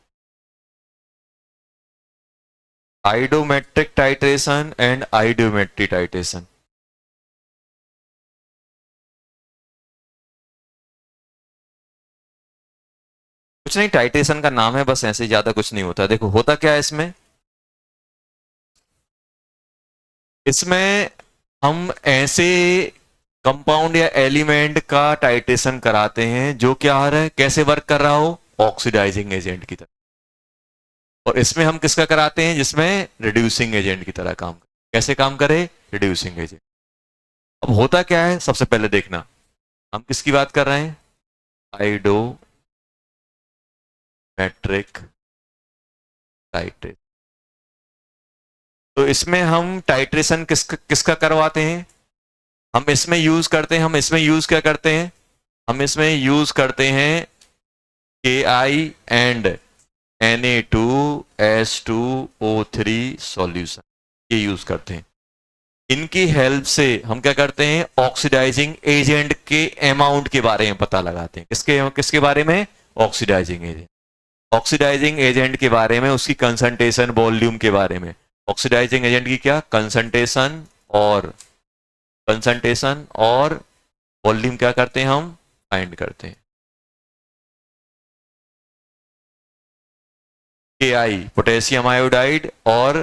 आइडोमेट्रिक टाइट्रेशन एंड आइडोमेट्री टाइट्रेशन। कुछ नहीं, टाइट्रेशन का नाम है बस, ऐसे ज्यादा कुछ नहीं होता। देखो होता क्या है इसमें, इसमें हम ऐसे कंपाउंड या एलिमेंट का टाइट्रेशन कराते हैं जो क्या आ रहा है, कैसे वर्क कर रहा हो, ऑक्सीडाइजिंग एजेंट की तरह, और इसमें हम किसका कराते हैं, जिसमें रिड्यूसिंग एजेंट की तरह काम करे, कैसे काम करे, रिड्यूसिंग एजेंट। अब होता क्या है, सबसे पहले देखना हम किसकी बात कर रहे हैं, आइडोमेट्रिक टाइट्रेशन। तो इसमें हम टाइट्रेशन किसका करवाते हैं, हम इसमें यूज करते हैं, हम इसमें यूज क्या करते हैं, हम इसमें यूज करते हैं Ki एंड Na2S2O3 सॉल्यूशन, ये यूज करते हैं। इनकी हेल्प से हम क्या करते हैं, ऑक्सीडाइजिंग एजेंट के अमाउंट के बारे में पता लगाते हैं, किसके किसके बारे में, ऑक्सीडाइजिंग एजेंट, ऑक्सीडाइजिंग एजेंट के बारे में, उसकी कंसंट्रेशन वॉल्यूम के बारे में, ऑक्सीडाइजिंग एजेंट की क्या कंसंट्रेशन और वॉल्यूम क्या करते हैं, हम फाइंड करते हैं। Ki पोटेशियम आयोडाइड और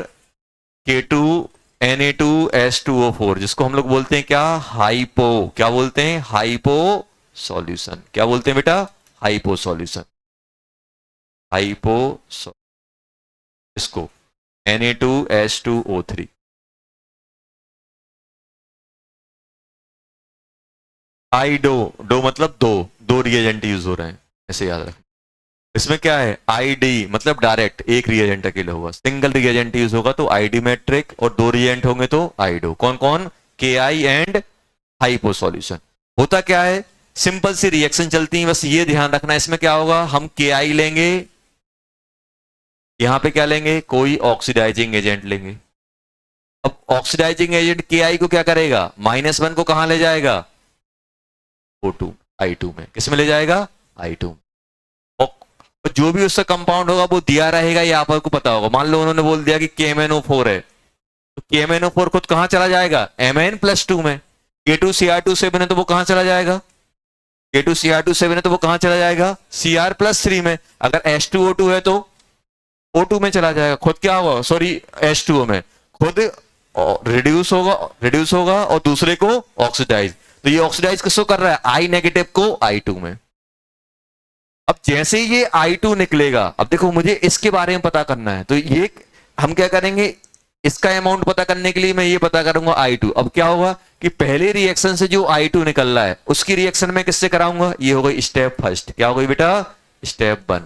K2 Na2S2O4, जिसको हम लोग बोलते हैं क्या, हाइपो, क्या बोलते हैं, हाइपो सॉल्यूशन, क्या बोलते हैं बेटा, हाइपो सॉल्यूशन, हाइपो, इसको Na2S2O3। आइडो, डो मतलब दो रिएजेंट यूज हो रहे हैं, ऐसे याद रखें। इसमें क्या है, आईडी मतलब डायरेक्ट एक रिएजेंट अकेले होगा, सिंगल रिएजेंट यूज होगा तो आईडी मैट्रिक, और दो रिएजेंट होंगे तो आइडो। कौन कौन, Ki एंड हाइपो सॉल्यूशन। होता क्या है, सिंपल सी रिएक्शन चलती है, बस ये ध्यान रखना, इसमें क्या होगा, हम Ki लेंगे, यहां पे क्या लेंगे, कोई ऑक्सीडाइजिंग एजेंट लेंगे। अब ऑक्सीडाइजिंग एजेंट Ki को क्या करेगा, -1 को कहां ले जाएगा, O2 I2 में, किस में ले जाएगा, I2। और जो भी उसका कंपाउंड होगा वो दिया रहेगा, ये आपको पता होगा। मान लो उन्होंने बोल दिया कि KMnO4 है, तो KMnO4 खुद कहां चला जाएगा, Mn+2 में। K2Cr2 है तो वो कहां चला जाएगा, K2Cr2 है तो वो कहां चला जाएगा, Cr+3 में। अगर H2O2 है तो O2 में चला जाएगा, खुद क्या होगा, सॉरी H2O में, खुद रिड्यूस होगा और दूसरे को ऑक्सीडाइज। तो ये ऑक्सीडाइज किसको कर रहा है, आई नेगेटिव को I2 में। अब जैसे ही ये I2 निकलेगा, अब देखो मुझे इसके बारे में पता करना है, तो ये हम क्या करेंगे, इसका अमाउंट पता करने के लिए मैं ये पता करूंगा I2। अब क्या होगा कि पहले रिएक्शन से जो I2 निकल रहा है उसकी रिएक्शन में किससे कराऊंगा, ये हो गई स्टेप फर्स्ट। क्या हो गई बेटा, स्टेप 1।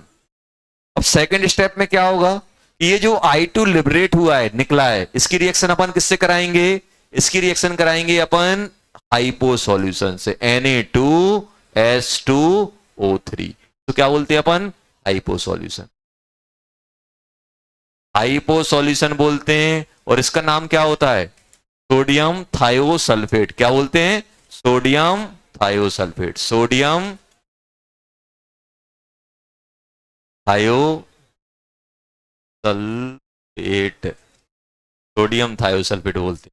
अब सेकंड स्टेप में क्या होगा कि ये जो I2 लिबरेट हुआ है, निकला है, इसकी रिएक्शन अपन किससे कराएंगे, इसकी रिएक्शन कराएंगे अपन हाइपो सॉल्यूशन से, Na2S2O3। तो क्या बोलते हैं अपन, हाइपो सॉल्यूशन, हाइपो सॉल्यूशन बोलते हैं। और इसका नाम क्या होता है, सोडियम थायोसल्फेट। क्या बोलते हैं, sodium thiosulphate, sodium thiosulphate, sodium thiosulphate बोलते हैं।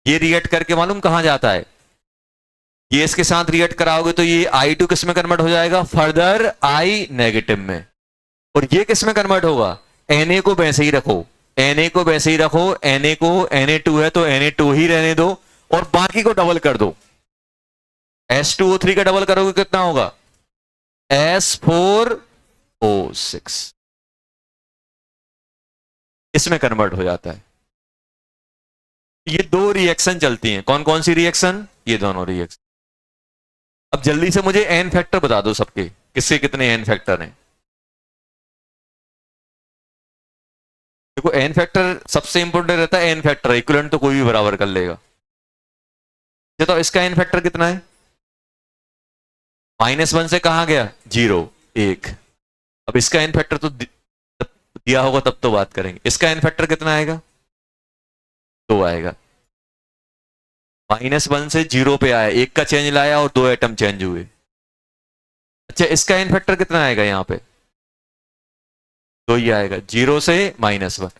ये रिएक्ट करके मालूम कहां जाता है, ये इसके साथ रिएक्ट कराओगे तो ये I2 किस में कन्वर्ट हो जाएगा, फर्दर I नेगेटिव में। और ये किस में कन्वर्ट होगा, Na को वैसे ही रखो, Na को वैसे ही रखो, Na को Na2 है तो Na2 ही रहने दो और बाकी को डबल कर दो। S2O3 का डबल करोगे कितना होगा, S4O6, इसमें कन्वर्ट हो जाता है। ये दो रिएक्शन चलती हैं, कौन कौन सी रिएक्शन, ये दोनों रिएक्शन। अब जल्दी से मुझे एन फैक्टर बता दो सबके, किसके कितने एन फैक्टर हैं। देखो एन फैक्टर सबसे इंपॉर्टेंट रहता है, एन फैक्टर, इक्विवेलेंट तो कोई भी बराबर कर लेगा। तो इसका एन फैक्टर कितना है, -1 से कहां गया, 0 1। अब इसका एन फैक्टर तो दिया होगा तब तो बात करेंगे। इसका एन फैक्टर कितना आएगा, 2 आएगा। -1 से 0 पे आया, 1 का चेंज लाया और 2 एटम चेंज हुए। अच्छा इसका एन फैक्टर कितना आएगा, यहां पे 2 ही आएगा, 0 से -1।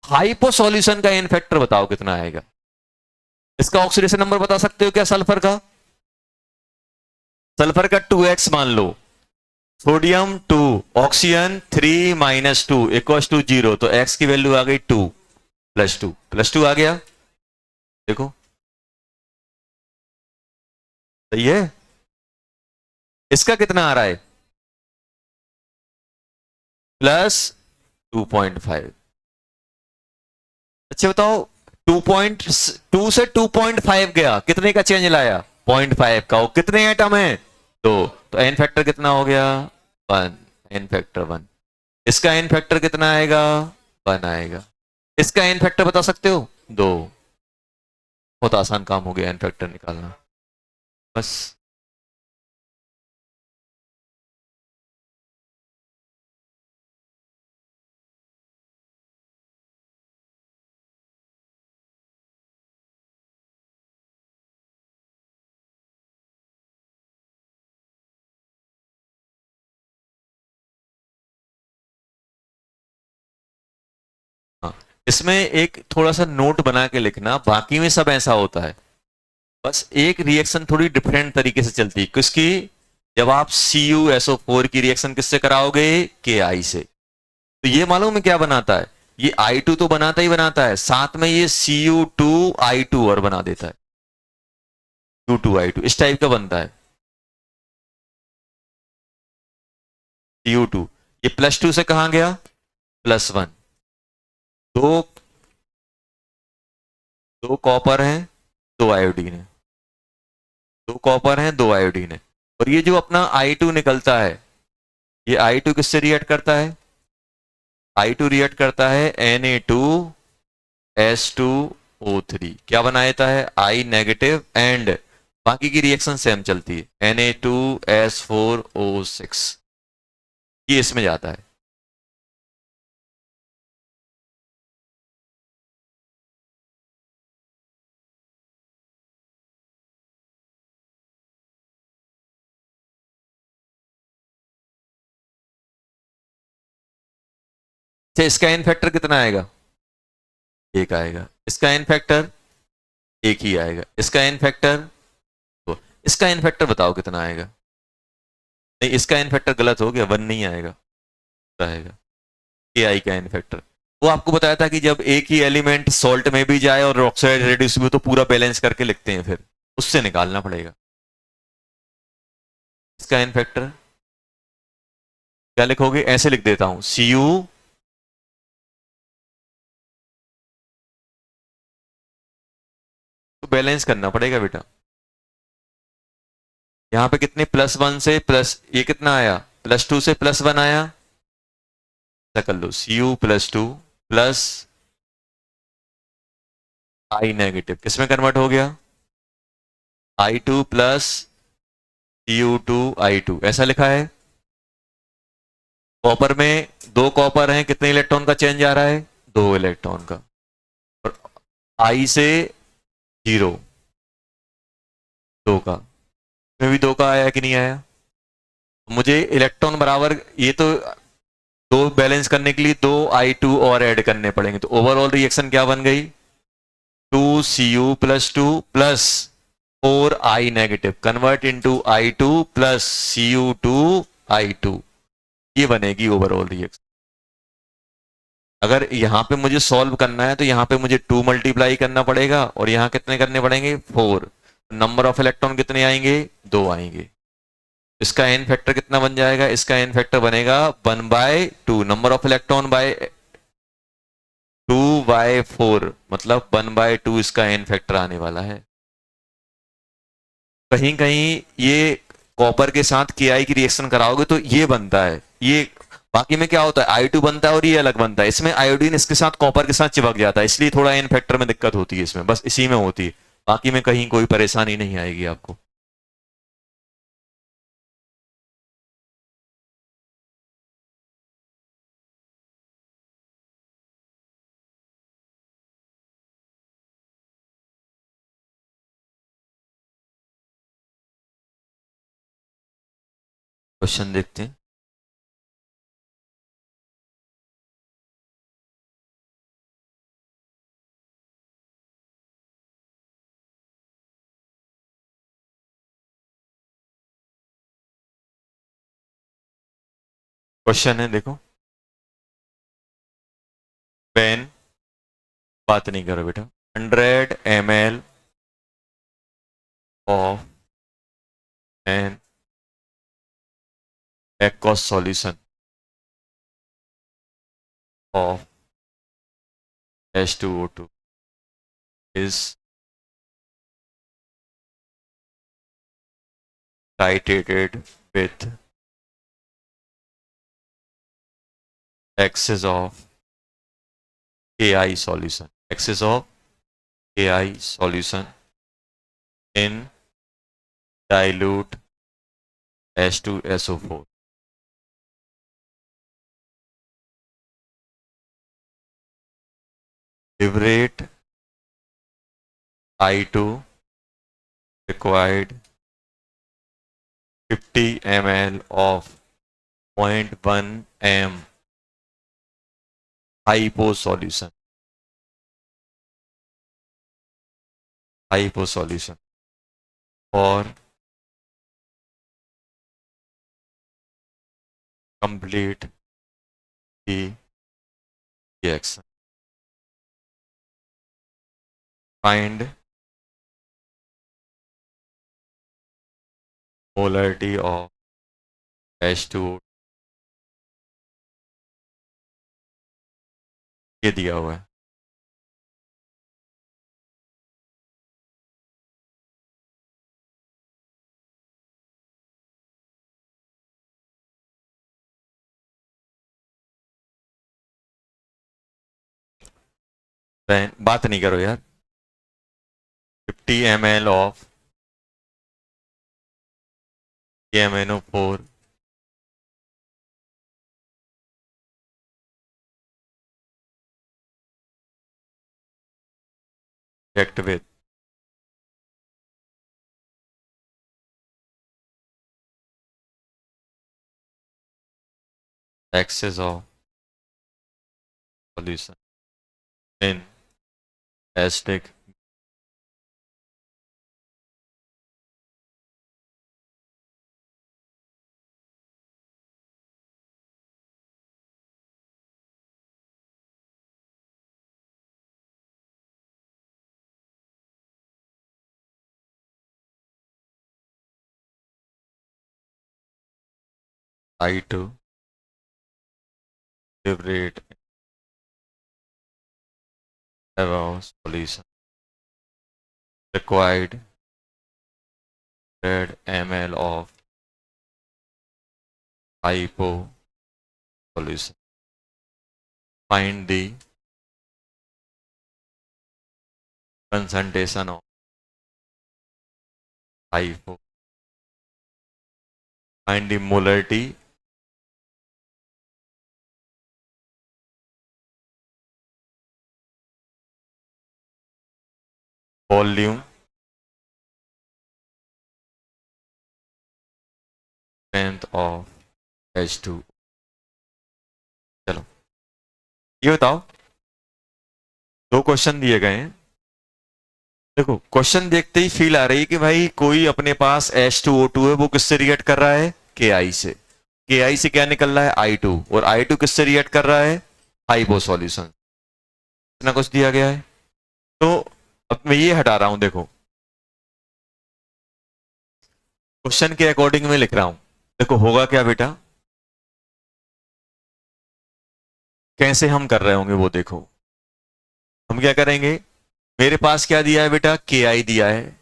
हाइपो सॉल्यूशन का एन फैक्टर बताओ कितना आएगा। इसका ऑक्सीडेशन नंबर बता सकते हो क्या, सल्फर का, सल्फर का 2x मान लो, सोडियम 2, ऑक्सीजन 3 -2 = 0, तो x की वैल्यू आ गई 2 + 2 आ गया। देखो सही है। इसका कितना आ रहा है, +2.5। अच्छा बताओ 2.2 से 2.5 गया, कितने का चेंज लाया, 0.5 का। कितने एटम है, 2, तो एन फैक्टर कितना हो गया, 1, एन फैक्टर 1। इसका एन फैक्टर कितना आएगा, 1 आएगा। इसका एन फैक्टर बता सकते हो, 2। बहुत आसान काम हो गया एन फैक्टर निकालना, बस। हाँ, इसमें एक थोड़ा सा नोट बना के लिखना, बाकी में सब ऐसा होता है, बस एक रिएक्शन थोड़ी डिफरेंट तरीके से चलती है। किसकी, जब आप CuSO4 की रिएक्शन किससे कराओगे, Ki से, तो ये मालूम है क्या बनाता है, ये I2 तो बनाता ही बनाता है, साथ में ये Cu2I2 और बना देता है, Cu2I2 इस टाइप का बनता है। Cu2 ये +2 से कहां गया, +1। दो दो कॉपर हैं, 2 आयोडीन है, 2 कॉपर हैं, 2 आयोडीन है। और ये जो अपना I2 निकलता है, ये I2 किससे रिएक्ट करता है, I2 रिएक्ट करता है Na2S2O3, क्या बनाता है, I नेगेटिव, एंड बाकी की रिएक्शन सेम चलती है, Na2S4O6, ये इसमें जाता है। अच्छा इसका एन फैक्टर कितना आएगा, 1 आएगा। इसका एन फैक्टर 1 ही आएगा। इसका एन फैक्टर 2। इसका एन फैक्टर बताओ कितना आएगा, नहीं इसका एन फैक्टर गलत हो गया, 1 नहीं आएगा, आएगा Ki का एन फैक्टर। वो आपको बताया था कि जब एक ही एलिमेंट सॉल्ट में भी जाए और ऑक्साइड रेड्यूस भी हो तो पूरा बैलेंस करके लिखते हैं, फिर उससे निकालना पड़ेगा इसका एन फैक्टर। क्या लिखोगे, ऐसे लिख देता हूं, Cu तो बैलेंस करना पड़ेगा बेटा। यहां पे कितने +1 से प्लस ये कितना आया, +2 से +1 आया, ऐसा कर लो Cu +2 प्लस आई नेगेटिव किस में कन्वर्ट हो गया, I2 प्लस Cu2 I2, ऐसा लिखा है। कॉपर में दो कॉपर हैं, कितने इलेक्ट्रॉन का चेंज आ रहा है, 2 इलेक्ट्रॉन का। और आई से 0, 2 का, इसमें भी 2 का आया कि नहीं आया। मुझे इलेक्ट्रॉन बराबर ये तो दो बैलेंस करने के लिए 2 I2 और ऐड करने पड़ेंगे, तो ओवरऑल रिएक्शन क्या बन गई, 2Cu+2 plus 4I negative convert into I2 plus Cu2I2, ये बनेगी ओवरऑल रिएक्शन। अगर यहां पे मुझे सॉल्व करना है तो यहां पे मुझे 2 मल्टीप्लाई करना पड़ेगा और यहां कितने करने पड़ेंगे, 4। नंबर ऑफ इलेक्ट्रॉन कितने आएंगे, 2 आएंगे। इसका एन फैक्टर कितना बन जाएगा, इसका एन फैक्टर बनेगा 1/2, नंबर ऑफ इलेक्ट्रॉन बाय 2/4, मतलब 1/2 इसका एन फैक्टर आने वाला है। कहीं कहीं ये कॉपर के साथ के की रिएक्शन कराओगे तो ये बनता है, ये बाकी में क्या होता है, I2 बनता है और ये अलग बनता है, इसमें आयोडीन इसके साथ कॉपर के साथ चिपक जाता है, इसलिए थोड़ा एन फैक्टर में दिक्कत होती है, इसमें बस इसी में होती है, बाकी में कहीं कोई परेशानी नहीं आएगी आपको। क्वेश्चन देखते हैं। क्वेश्चन है देखो, पेन, बात नहीं करो बेटा, 100 ml of an aqueous solution of H2O2 is titrated with excess of Ki solution, excess of Ki solution in dilute H2SO4. Liberate I2 required 50 ml of 0.1 m hypo solution, hypo solution for complete the reaction. Find molarity of H2O, ये दिया हुआ है। बात नहीं करो यार, 50 ml of KMNO4 react with excess of solution in acidic I2 liberate about solution required 100 ml of hypo solution. Find the concentration of hypo. Find the molarity volume strength of H2। चलो ये बताओ, दो question दिए गए हैं। देखो question देखते ही feel आ रही है कि भाई कोई अपने पास H2O2 है, वो किससे रिएक्ट कर रहा है? Ki से। Ki से क्या निकल रहा है? I2। और I2 किससे रिएक्ट कर रहा है? Hypo solution. इतना कुछ दिया गया है, तो अब मैं ये हटा रहा हूं। देखो क्वेश्चन के अकॉर्डिंग मैं लिख रहा हूं। देखो होगा क्या बेटा, कैसे हम कर रहे होंगे वो देखो। हम क्या करेंगे, मेरे पास क्या दिया है बेटा? Ki दिया है।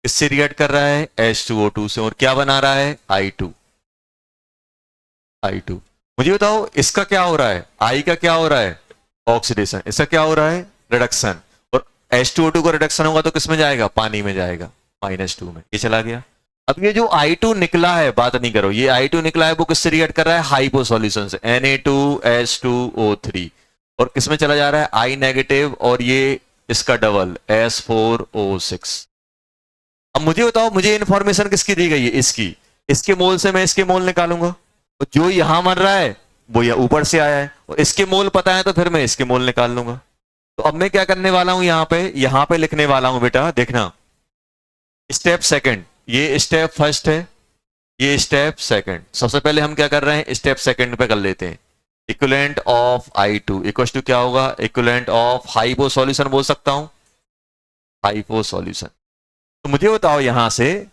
इससे रिएक्ट कर रहा है H2O2 से, और क्या बना रहा है? I2। I2। मुझे बताओ इसका क्या हो रहा है? I का क्या हो रहा है? ऑक्सीडेशन। इसका क्या हो रहा है? रिडक्शन। और H2O2 का रिडक्शन होगा तो किस में जाएगा? पानी में जाएगा, -2 में। ये चला गया। अब ये जो I2 निकला है, बात नहीं करो, ये I2 निकला है वो किससे रिएक्ट कर रहा है? हाइपो सॉल्यूशन से, Na2H2O3। और किसमें चला जा रहा है? I नेगेटिव, और ये इसका डबल S4O6। अब मुझे बताओ, मुझे इंफॉर्मेशन किसकी दी गई है? इसकी। इसके मोल से मैं इसके मोल निकालूंगा, तो जो यहां मर रहा है वो यह ऊपर से आया है, और इसके मोल पता है तो फिर मैं इसके मोल निकाल लूंगा। तो अब मैं क्या करने वाला हूं, यहां पे लिखने वाला हूं बेटा, देखना। स्टेप सेकंड, ये स्टेप फर्स्ट है, ये स्टेप सेकंड। सबसे पहले हम क्या कर रहे हैं? स्टेप सेकंड पे कर लेते हैं। Equivalent of I2 equal to क्या होगा? इक्विवेलेंट ऑफ हाइपो सॉल्यूशन बोल सकता हूं, हाइपो सॉल्यूशन। तो मुझे बताओ यहां से,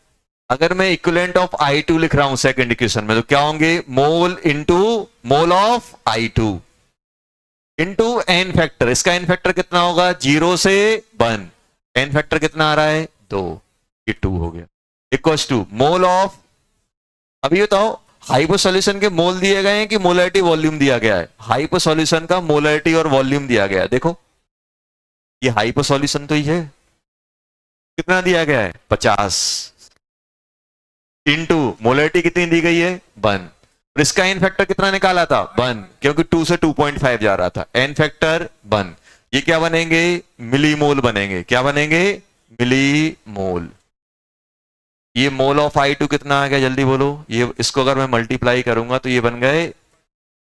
अगर मैं इक्विवेलेंट ऑफ I2 लिख रहा हूं सेकंड इक्वेशन में, तो क्या होंगे? Mole into mole of I2 into n factor. इसका एन फैक्टर कितना होगा? 0 से 1। एन फैक्टर कितना आ रहा है? 2। ये 2 हो गया। इक्वल्स टू मोल ऑफ, अभी बताओ हाइपो सॉल्यूशन के मोल दिए गए हैं कि मोलरिटी वॉल्यूम दिया गया है? हाइपो सॉल्यूशन का मोलरिटी और वॉल्यूम दिया गया है। देखो ये हाइपो सॉल्यूशन तो ही है, कितना दिया गया है? 50 इंटू मोलरिटी कितनी दी गई है? 1। और इसका एन फैक्टर कितना निकाला था? 1, क्योंकि 2 से 2.5 जा रहा था। N factor 1। ये क्या बनेंगे? मिलीमोल बनेंगे। क्या बनेंगे? मिलीमोल। ये मोल ऑफ I2 कितना आ गया? जल्दी बोलो। ये इसको अगर मैं मल्टीप्लाई करूंगा तो ये बन गए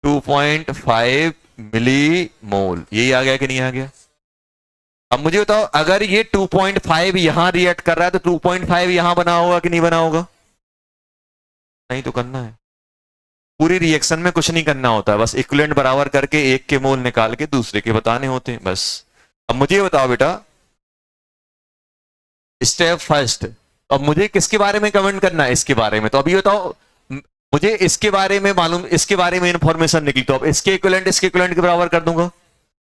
2.5 मिलीमोल। यही आ गया कि नहीं आ गया? अब मुझे बताओ, अगर ये 2.5 यहां रिएक्ट कर रहा है तो 2.5 यहां बना होगा कि नहीं बना होगा? नहीं तो करना है। पूरी रिएक्शन में कुछ नहीं करना होता है, बस इक्विवेलेंट बराबर करके एक के मोल निकाल के दूसरे के बताने होते हैं, बस। अब मुझे बताओ बेटा, स्टेप फर्स्ट, अब मुझे किसके बारे में कमेंट करना है? इसके बारे में। तो अभी बताओ, मुझे इसके बारे में मालूम, इसके बारे में इंफॉर्मेशन निकली, तो अब इसके इक्विवेलेंट के बराबर कर दूंगा।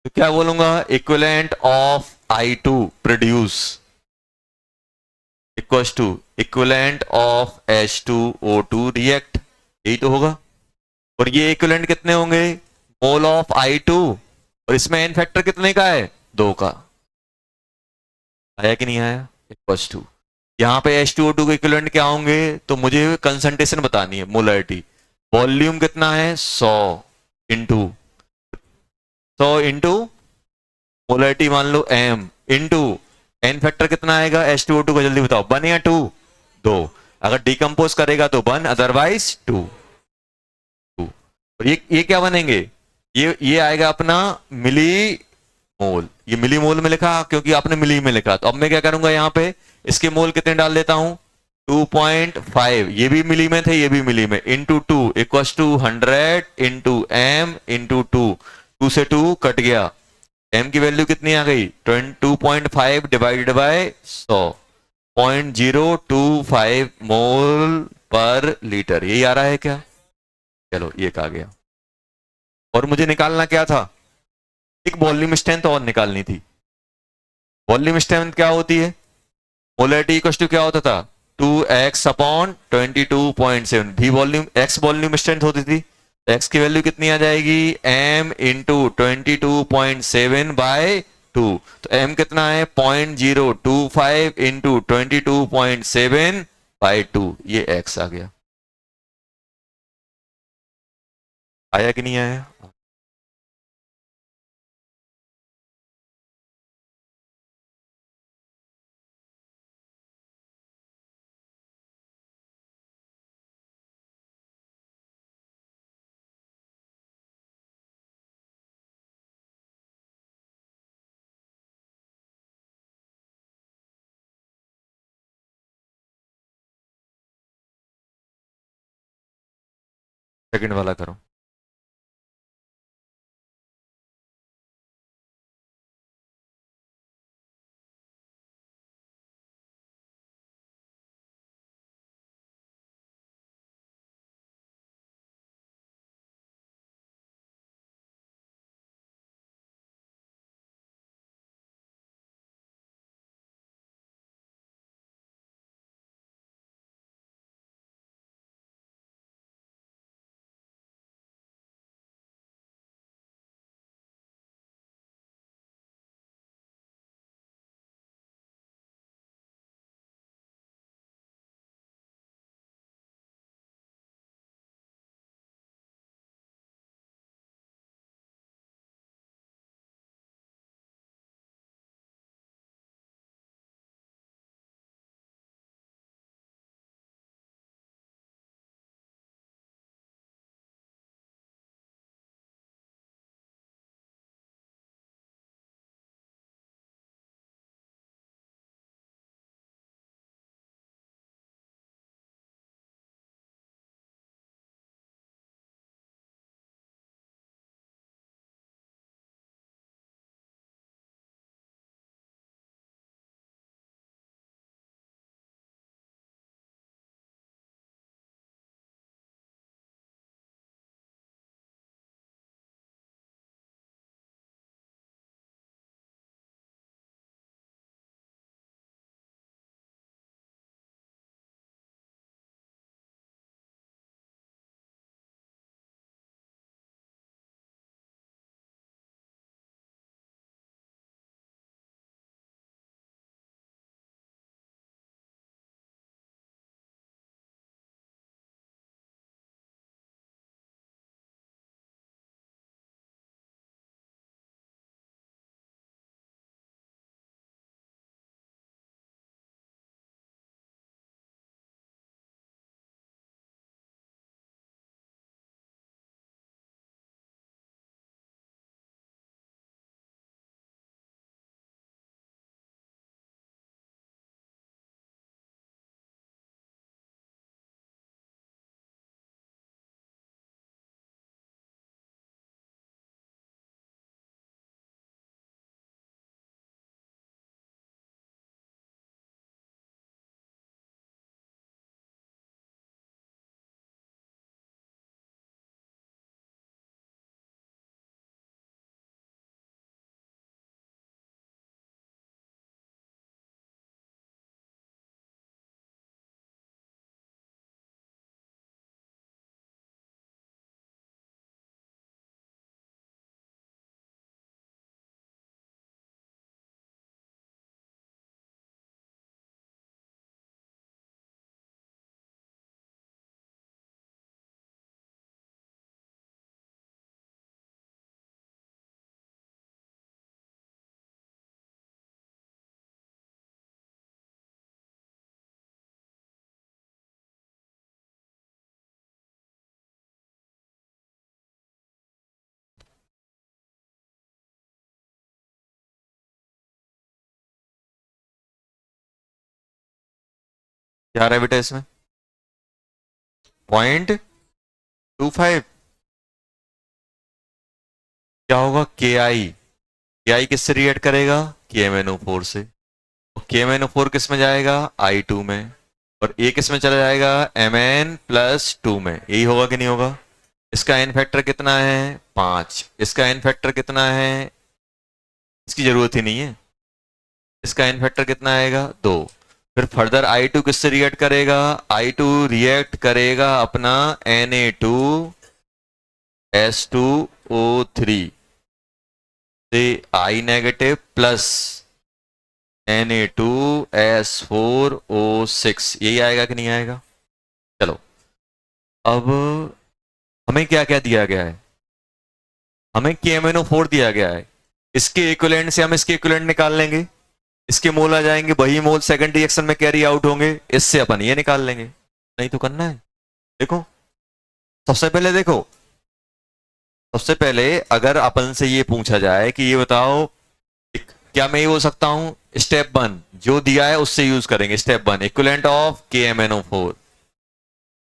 तो क्या बोलूंगा? Equivalent of I2 produce equals to equivalent of H2O2 react. यही तो होगा। और ये इक्विवेलेंट कितने होंगे? मोल ऑफ I2, और इसमें एन फैक्टर कितने का है? 2 का। आया कि नहीं आया? इक्वल्स टू, यहां पे H2O2 के इक्विवेलेंट क्या होंगे? तो मुझे कंसंट्रेशन बतानी है, मोलरिटी। वॉल्यूम कितना है? 100 इंटू 100 इंटू मोलरिटी मान लो m इंटू एन फैक्टर कितना आएगा H2O2 का? जल्दी बताओ, 1 या 2? 2। अगर डिकम्पोज करेगा तो 1, अदरवाइज 2। और ये क्या बनेंगे? ये आएगा अपना मिली मोल। ये मिली मोल में लिखा क्योंकि आपने मिली में लिखा। तो अब मैं क्या करूंगा, यहां पे इसके मोल कितने डाल देता हूं? 2.5। ये भी मिली में थे, ये भी मिली में, into 2 equals to 100 into m into 2। 2 से 2 कट गया, m की वैल्यू कितनी आ गई? 2.5 डिवाइडेड बाय 100, 0.025 मोल पर लीटर। यही आ रहा है क्या? चलो ये आ गया। और मुझे निकालना क्या था, एक वॉल्यूम स्ट्रेंथ और निकालनी थी। वॉल्यूम स्ट्रेंथ क्या होती है, मोलैरिटी इक्वल टू क्या होता था, 2x अपॉन 22.7। भी वॉल्यूम x वॉल्यूम स्ट्रेंथ होती थी, x की वैल्यू कितनी आ जाएगी, m इंटू 22.7 बाय 2। तो m कितना है 0.025 इंटू 22.7 बाय 2, ये x आ गया। आया कि नहीं आया? सेकंड वाला करो। क्या रहा है बेटा इसमें, 0.25। क्या होगा, के आई किससे रिएक्ट करेगा, KMnO4 से। KMnO4 किस में जाएगा, I2 में। और ए किस में चला जाएगा, Mn+2 में। यही होगा कि नहीं होगा? इसका एन फैक्टर कितना है 5, इसका एन फैक्टर कितना है, इसकी जरूरत ही नहीं है, इसका एन फैक्टर कितना आएगा 2। फिर फर्दर I2 किससे रिएक्ट करेगा, I2 रिएक्ट करेगा अपना Na2S2O3 से I नेगेटिव प्लस Na2S4O6, यही आएगा कि नहीं आएगा। चलो अब हमें क्या क्या दिया गया है, हमें KMnO4 दिया गया है, इसके इक्विवेलेंट से हम इसके इक्विवेलेंट निकाल लेंगे, इसके मोल आ जाएंगे, वही मोल सेकंड रिएक्शन में कैरी आउट होंगे, इससे अपन ये निकाल लेंगे। नहीं तो करना है, देखो सबसे पहले देखो, सबसे पहले अगर अपन से ये पूछा जाए कि ये बताओ क्या मैं ये बोल सकता हूं स्टेप 1 जो दिया है उससे यूज करेंगे, step 1 equivalent of KMnO4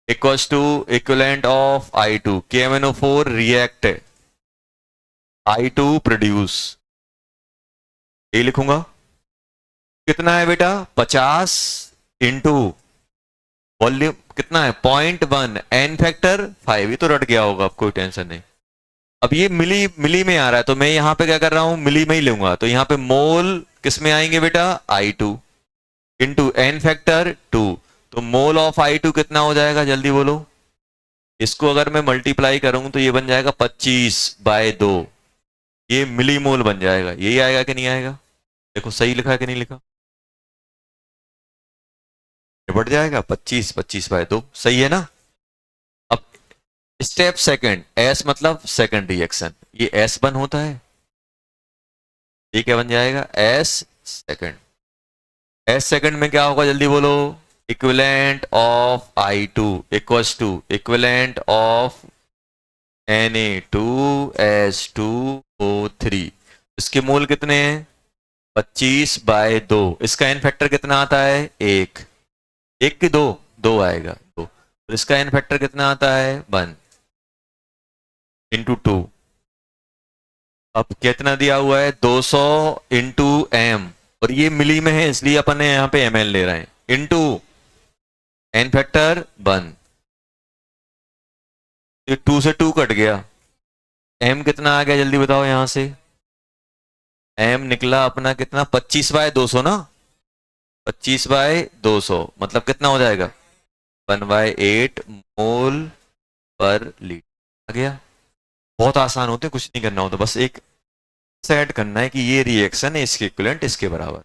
equals to equivalent of I2, KMnO4 react I2 produce, ये लिखूंगा कितना है बेटा 50 इंटू वॉल्यूम कितना है 0.1 एन फैक्टर 5, ये तो रट गया होगा, अब कोई टेंशन नहीं। अब ये मिली मिली में आ रहा है तो मैं यहां पे क्या कर रहा हूं मिली में ही लूंगा, तो यहां पे मोल किस में आएंगे बेटा I2 इंटू एन फैक्टर 2, तो मोल ऑफ I2 कितना हो जाएगा जल्दी बोलो, इसको अगर मैं मल्टीप्लाई करूं तो ये बन जाएगा 25/2, ये मिली मोल बन जाएगा, यही आएगा कि नहीं आएगा, देखो सही लिखा है कि नहीं लिखा, बढ़ जाएगा 25/2 सही है ना। अब स्टेप सेकंड एस मतलब सेकंड रिएक्शन, ये एस बन होता है, ये क्या बन जाएगा एस सेकंड, एस सेकंड में क्या होगा जल्दी बोलो, equivalent of I2 equals to equivalent of Na2S2O3, इसके मोल कितने हैं 25/2, इसका एन फैक्टर कितना आता है 1, 1 की 2, 2 आएगा 2, तो इसका एन फैक्टर कितना आता है 1 इंटू 2, अब कितना दिया हुआ है 200 इंटू एम, और ये मिली में है इसलिए अपन ने यहाँ पे ml ले रहे हैं, इंटू एन फैक्टर 1, 2 से 2 कट गया, m कितना आ गया जल्दी बताओ यहां से, m निकला अपना कितना 25/200 ना, 25/200 मतलब कितना हो जाएगा 1/8 मोल पर लीटर आ गया। बहुत आसान होते, कुछ नहीं करना होता, बस एक सेट करना है कि ये रिएक्शन है इसके इक्विवेलेंट इसके बराबर।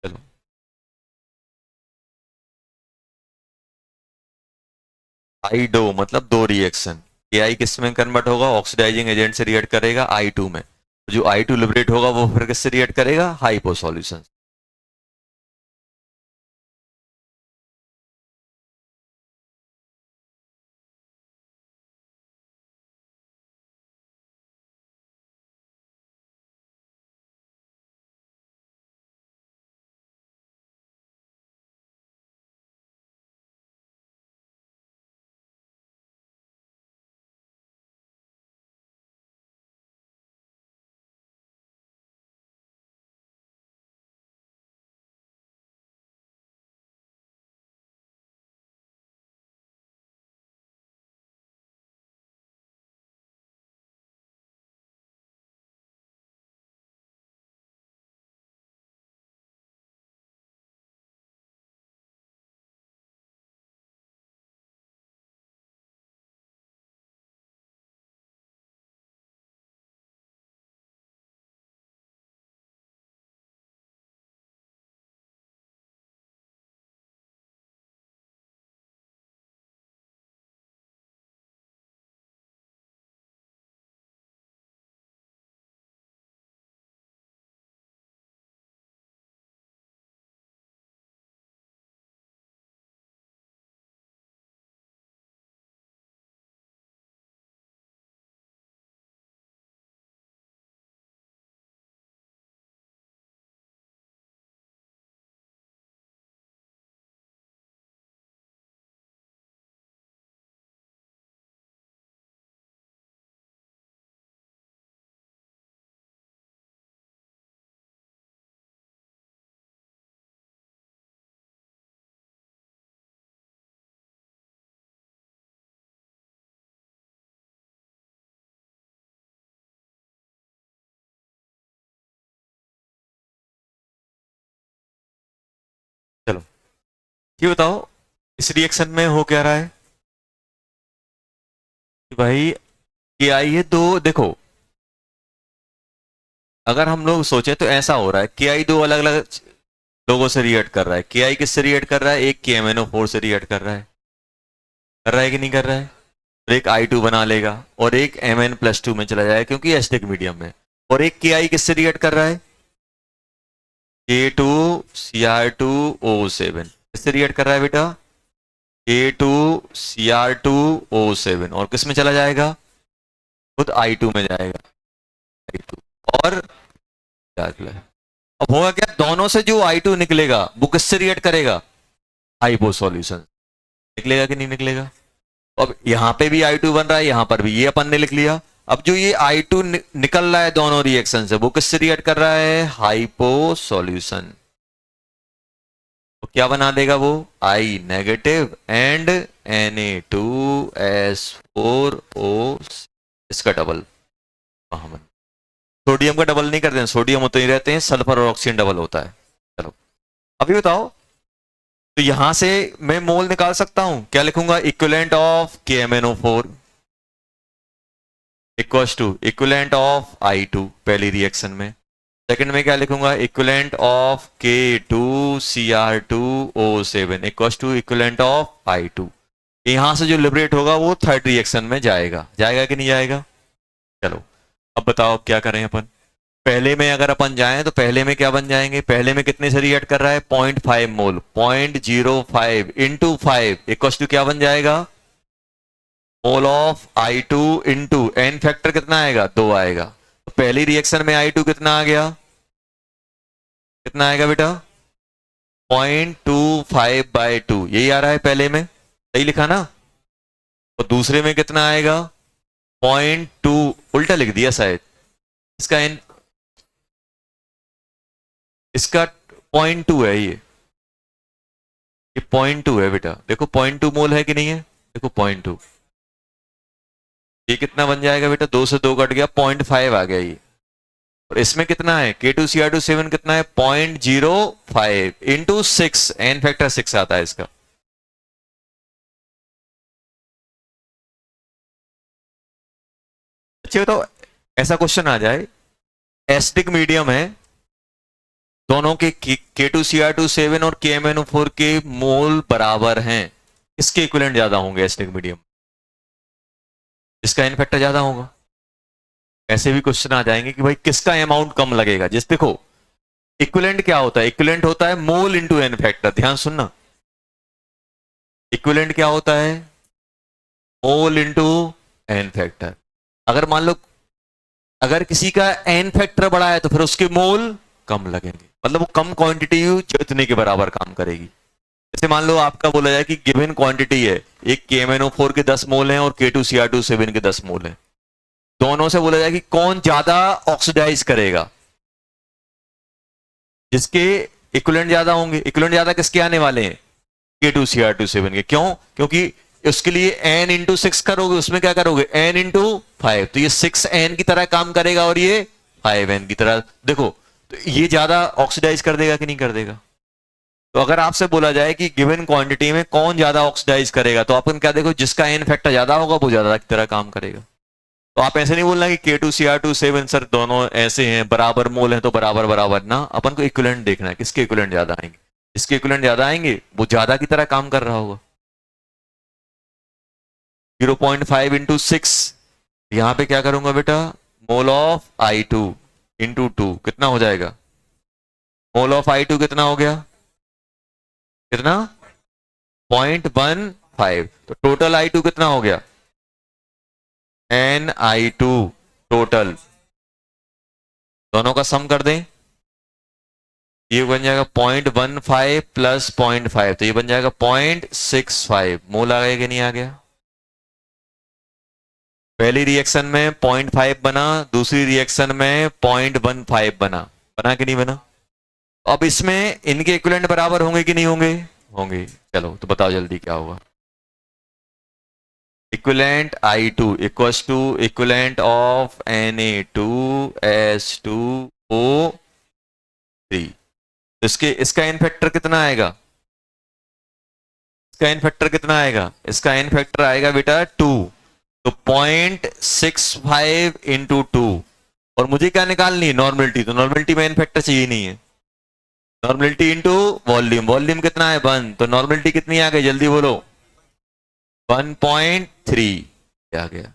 चलो I2 मतलब दो रिएक्शन, AI किस में कन्वर्ट होगा ऑक्सीडाइजिंग एजेंट से रिएक्ट करेगा I2 में, जो I2 लिबरेट होगा वो फिर किससे रिएक्ट करेगा हाइपो सॉल्यूशन। ये बताओ इस रिएक्शन में हो क्या रहा है कि भाई के आई है दो, देखो अगर हम लोग सोचे तो ऐसा हो रहा है के आई दो अलग अलग लोगों से रिएक्ट कर रहा है। के आई किससे रिएक्ट कर रहा है? एक के एम एन ओ फोर से रिएक्ट कर रहा है कि नहीं कर रहा है? तो एक आई टू बना लेगा और एक एम एन प्लस टू में चला जाएगा क्योंकि एसिडिक मीडियम में। और एक के आई किससे रिएक्ट कर रहा है? K two C R two O seven किससे रिएक्ट कर रहा है बेटा? K two C R two O seven. और किस में चला जाएगा? खुद आई टू में जाएगा, आई टू। और क्या निकला? अब होगा क्या, दोनों से जो आई टू निकलेगा वो किससे रिएक्ट करेगा? Hypo solution. निकलेगा कि नहीं निकलेगा? अब यहां पे भी आई टू बन रहा है, यहां पर भी, ये अपन ने लिख लिया। अब जो ये आई टू निकल रहा है दोनों रिएक्शन से, वो किससे रिएक्ट कर रहा है? Hypo solution. तो क्या बना देगा वो? आई नेगेटिव एंड Na2S4O, इसका डबल। सोडियम का डबल नहीं करते हैं, सोडियम होते ही रहते हैं, सल्फर और ऑक्सीजन डबल होता है। चलो अभी बताओ, तो यहां से मैं मोल निकाल सकता हूं, क्या लिखूंगा? Equivalent of KMnO4 equals to equivalent of I2 पहली रिएक्शन में। सेकंड में क्या लिखूंगा? Equivalent of K2Cr2O7 equals to equivalent of I2। यहां से जो लिबरेट होगा वो थर्ड रिएक्शन में जाएगा, जाएगा कि नहीं जाएगा? चलो अब बताओ क्या करें अपन। पहले में अगर अपन जाएं तो पहले में क्या बन जाएंगे? पहले में कितने से रिएक्ट कर रहा है? 0.5 मोल। 0.05 इंटू 5 इक्वल्स टू क्या बन जाएगा? Mole of I2 into n factor कितना आएगा? 2 आएगा। तो पहली रिएक्शन में I2 कितना आ गया? कितना आएगा बेटा? 0.25/2, यही आ रहा है पहले में, सही लिखा ना? और दूसरे में कितना आएगा? 0.2, उल्टा लिख दिया शायद। इसका एन, इसका 0.2 है ये 0.2 है बेटा। देखो 0.2 मोल है कि नहीं है? देखो 0.2, ये कितना बन जाएगा बेटा? 2 से 2 कट गया, 0.5 आ गया ये। और इसमें कितना है? K2Cr27 कितना है? 0.05 इंटू 6, एन फैक्टर 6 आता है इसका। अच्छा बताओ, ऐसा क्वेश्चन आ जाए, एसिडिक मीडियम है, दोनों के K2Cr27 और KMnO4 के मोल बराबर हैं, किसके इक्विवेलेंट ज्यादा होंगे एसिडिक मीडियम? इसका एन फैक्टर ज्यादा होगा। ऐसे भी क्वेश्चन आ जाएंगे कि भाई किसका अमाउंट कम लगेगा। जिस देखो इक्विवेलेंट क्या होता है? इक्विवेलेंट होता है मोल इंटू एन फैक्टर। ध्यान सुनना, इक्विवेलेंट क्या होता है? Mole into n factor. अगर मान लो अगर किसी का एन फैक्टर बड़ा है तो फिर उसके मोल कम लगेंगे, मतलब वो कम क्वांटिटी जितने के बराबर काम करेगी। जैसे मान लो आपका बोला जाए कि गिवन क्वांटिटी है, एक KMnO4 के 10 मोल हैं और K2Cr27 के 10 मोल हैं, दोनों से बोला जाए कि कौन ज्यादा ऑक्सीडाइज करेगा, जिसके इक्विवेलेंट ज्यादा होंगे। इक्विवेलेंट ज्यादा किसके आने वाले हैं? K2Cr27 के। क्यों? क्योंकि उसके लिए n इंटू 6 करोगे, उसमें क्या करोगे? n इंटू 5, तो ये 6n की तरह काम करेगा और ये 5n की तरह। देखो तो ये ज्यादा ऑक्सीडाइज कर देगा कि नहीं कर देगा? तो अगर आपसे बोला जाए कि गिवन क्वांटिटी में कौन ज्यादा ऑक्सीडाइज करेगा, तो अपन क्या देखो, जिसका एन फैक्टर ज्यादा होगा वो ज्यादा की तरह काम करेगा। तो आप ऐसे नहीं बोलना कि K2Cr27 सर दोनों ऐसे हैं, बराबर मोल हैं तो बराबर बराबर ना, अपन को इक्विवेलेंट देखना है, किसके इक्विवेलेंट ज्यादा आएंगे। जिसके इक्विवेलेंट ज्यादा आएंगे वो ज्यादा की तरह काम कर रहा होगा। 0.5 इंटू 6, यहां पे क्या करूंगा बेटा? मोल ऑफ I2 इंटू 2 कितना हो जाएगा? मोल ऑफ I2 कितना हो गया? कितना? 0.15। तो टोटल I2 कितना हो गया? NI2 टोटल, दोनों का सम कर दें, ये बन जाएगा 0.15 प्लस 0.5, तो ये बन जाएगा 0.65। मोल आ गया कि नहीं आ गया? पहली रिएक्शन में 0.5 बना, दूसरी रिएक्शन में 0.15 बना, बना कि नहीं बना? अब इसमें इनके इक्विवेलेंट बराबर होंगे कि नहीं होंगे? होंगे। चलो तो बताओ जल्दी क्या होगा। Equivalent I2 equals to equivalent of Na2S2O3। इसके इसका एन फैक्टर कितना आएगा? इसका एन फैक्टर कितना आएगा? इसका एन फैक्टर आएगा बेटा 2, तो 0.65 इंटू 2, और मुझे क्या निकालनी है? नॉर्मलिटी। तो नॉर्मलिटी में एन फैक्टर चाहिए नहीं है, नॉर्मलिटी इंटू वॉल्यूम, वॉल्यूम कितना है 1, तो नॉर्मलिटी कितनी आ गई जल्दी बोलो? 1.3 आ गया।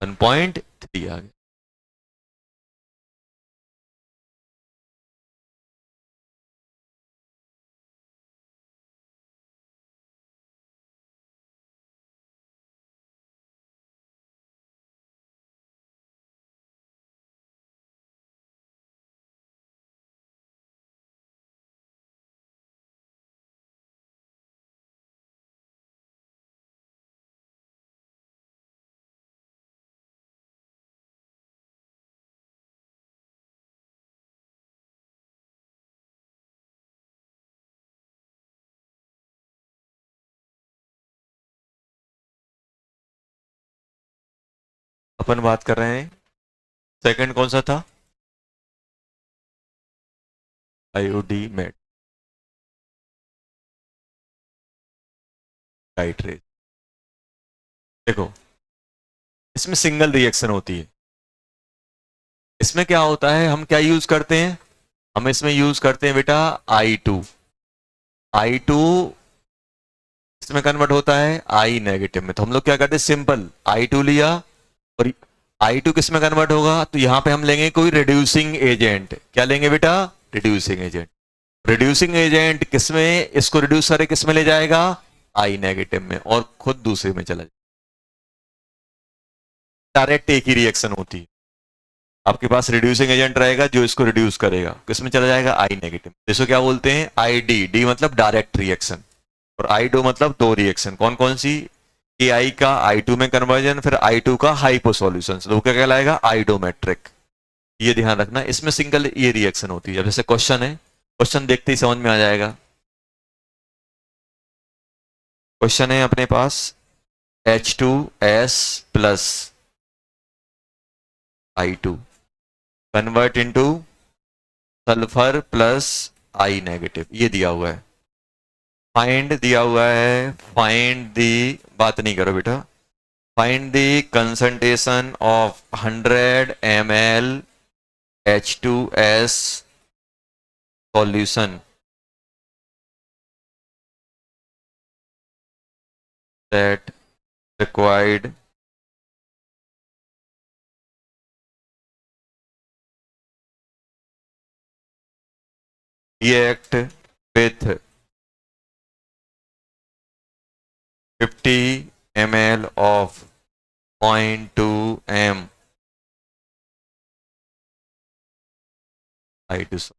वन पॉइंट थ्री आ गया। अपन बात कर रहे हैं सेकंड कौन सा था? आईओडी मेट नाइट्रेट। देखो इसमें सिंगल रिएक्शन होती है। इसमें क्या होता है, हम क्या यूज करते हैं? हम इसमें यूज करते हैं बेटा I2। I2 इसमें कन्वर्ट होता है I नेगेटिव में। तो हम लोग क्या करते हैं, सिंपल I2 लिया, और I2 किस में कन्वर्ट होगा? तो यहां पे हम लेंगे कोई रिड्यूसिंग एजेंट। क्या लेंगे बेटा? Reducing agent. रिड्यूसिंग एजेंट किसमें, इसको रिड्यूस करे किस में ले जाएगा? I नेगेटिव में, और खुद दूसरे में चला जाएगा। डायरेक्ट एक ही रिएक्शन होती है। आपके पास रिड्यूसिंग एजेंट रहेगा जो इसको रिड्यूस करेगा, किसमें चला जाएगा? I negative. इसको क्या बोलते हैं? ID। D मतलब डायरेक्ट रिएक्शन, और I2 मतलब दो रिएक्शन। कौन कौन सी? AI का I2 में कन्वर्जन, फिर I2 का हाइपो सॉल्यूशन, तो क्या कहलाएगा? आइडोमेट्रिक। ये ध्यान रखना, इसमें सिंगल ये रिएक्शन होती है। अब जैसे क्वेश्चन है, क्वेश्चन देखते ही समझ में आ जाएगा। क्वेश्चन है अपने पास H2S plus I2 convert into sulphur plus I negative, ये दिया हुआ है। फाइंड दिया हुआ है, फाइंड दी, बात नहीं करो बेटा, find the concentration of 100 ml H2S solution that required react with 50 ml of 0.2 m I2।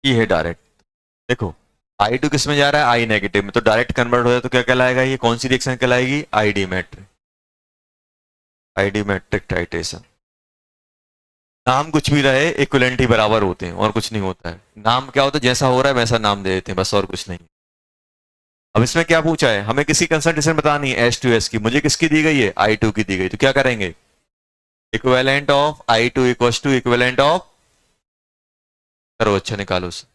ये है डायरेक्ट। देखो I2 किस में जा रहा है? I नेगेटिव में, तो डायरेक्ट कन्वर्ट हो जाए तो क्या कहलाएगा? ये कौन सी रिएक्शन कहलाएगी? Iodometric. Iodometric titration. नाम कुछ भी रहे, इक्विवेलेंट ही बराबर होते हैं, और कुछ नहीं होता है। नाम क्या होता है? जैसा हो रहा है वैसा नाम दे देते हैं बस, और कुछ नहीं। अब इसमें क्या पूछा है? हमें किसी कंसंट्रेशन बतानी है H2S की। मुझे किसकी दी गई है? I2 की दी गई। तो क्या करेंगे? Equivalent of I2 equals to equivalent of, करो अच्छा निकालो उसे।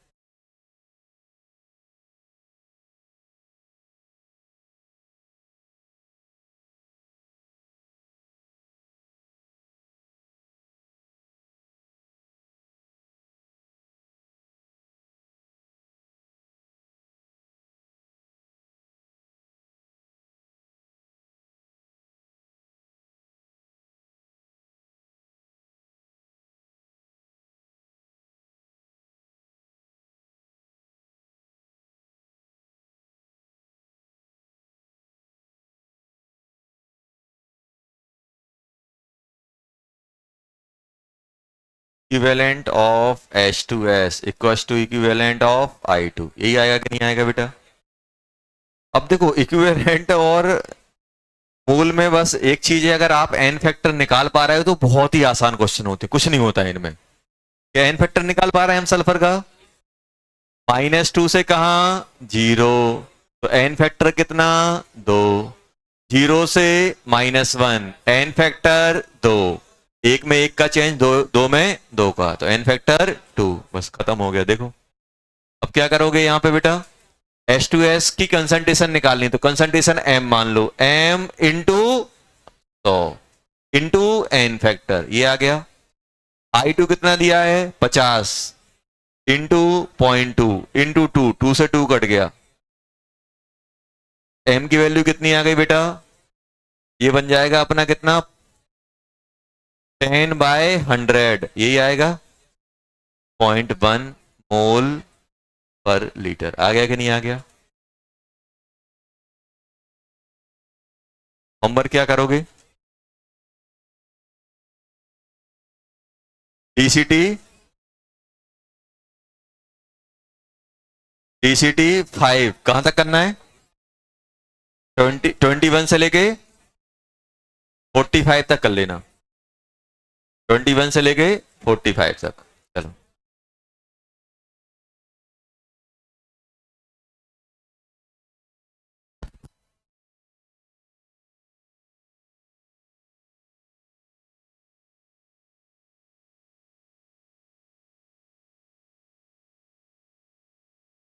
Equivalent of H2S equals to equivalent of I2, यही आएगा कि नहीं आएगा बेटा? अब देखो इक्विवेलेंट और मूल में बस एक चीज है, अगर आप एन फैक्टर निकाल पा रहे हो तो बहुत ही आसान क्वेश्चन होते हैं, कुछ नहीं होता है इनमें। क्या एन फैक्टर निकाल पा रहे हैं हम सल्फर का? -2 से कहाँ 0, तो n फैक्टर कितना 2, 0 से -1 n फैक्टर 2, एक में एक का चेंज, दो में दो का, तो n फैक्टर 2, बस खत्म हो गया। देखो अब क्या करोगे यहाँ पे बेटा, H2S की कंसंट्रेशन निकालनी, तो कंसंट्रेशन m मान लो, m into 100 into n factor, ये आ गया। I2 कितना दिया है 50 इंटू 0.2 इंटू 2, 2 से 2 कट गया, m की वैल्यू कितनी आ गई बेटा, ये बन जाएगा अपना कितना 10/100, यही आएगा 0.1 मोल पर लीटर। आ गया कि नहीं आ गया? नंबर क्या करोगे, डीसीटी 5 कहां तक करना है, 21 से लेके 45 तक कर लेना, 21 से लेके 45 तक।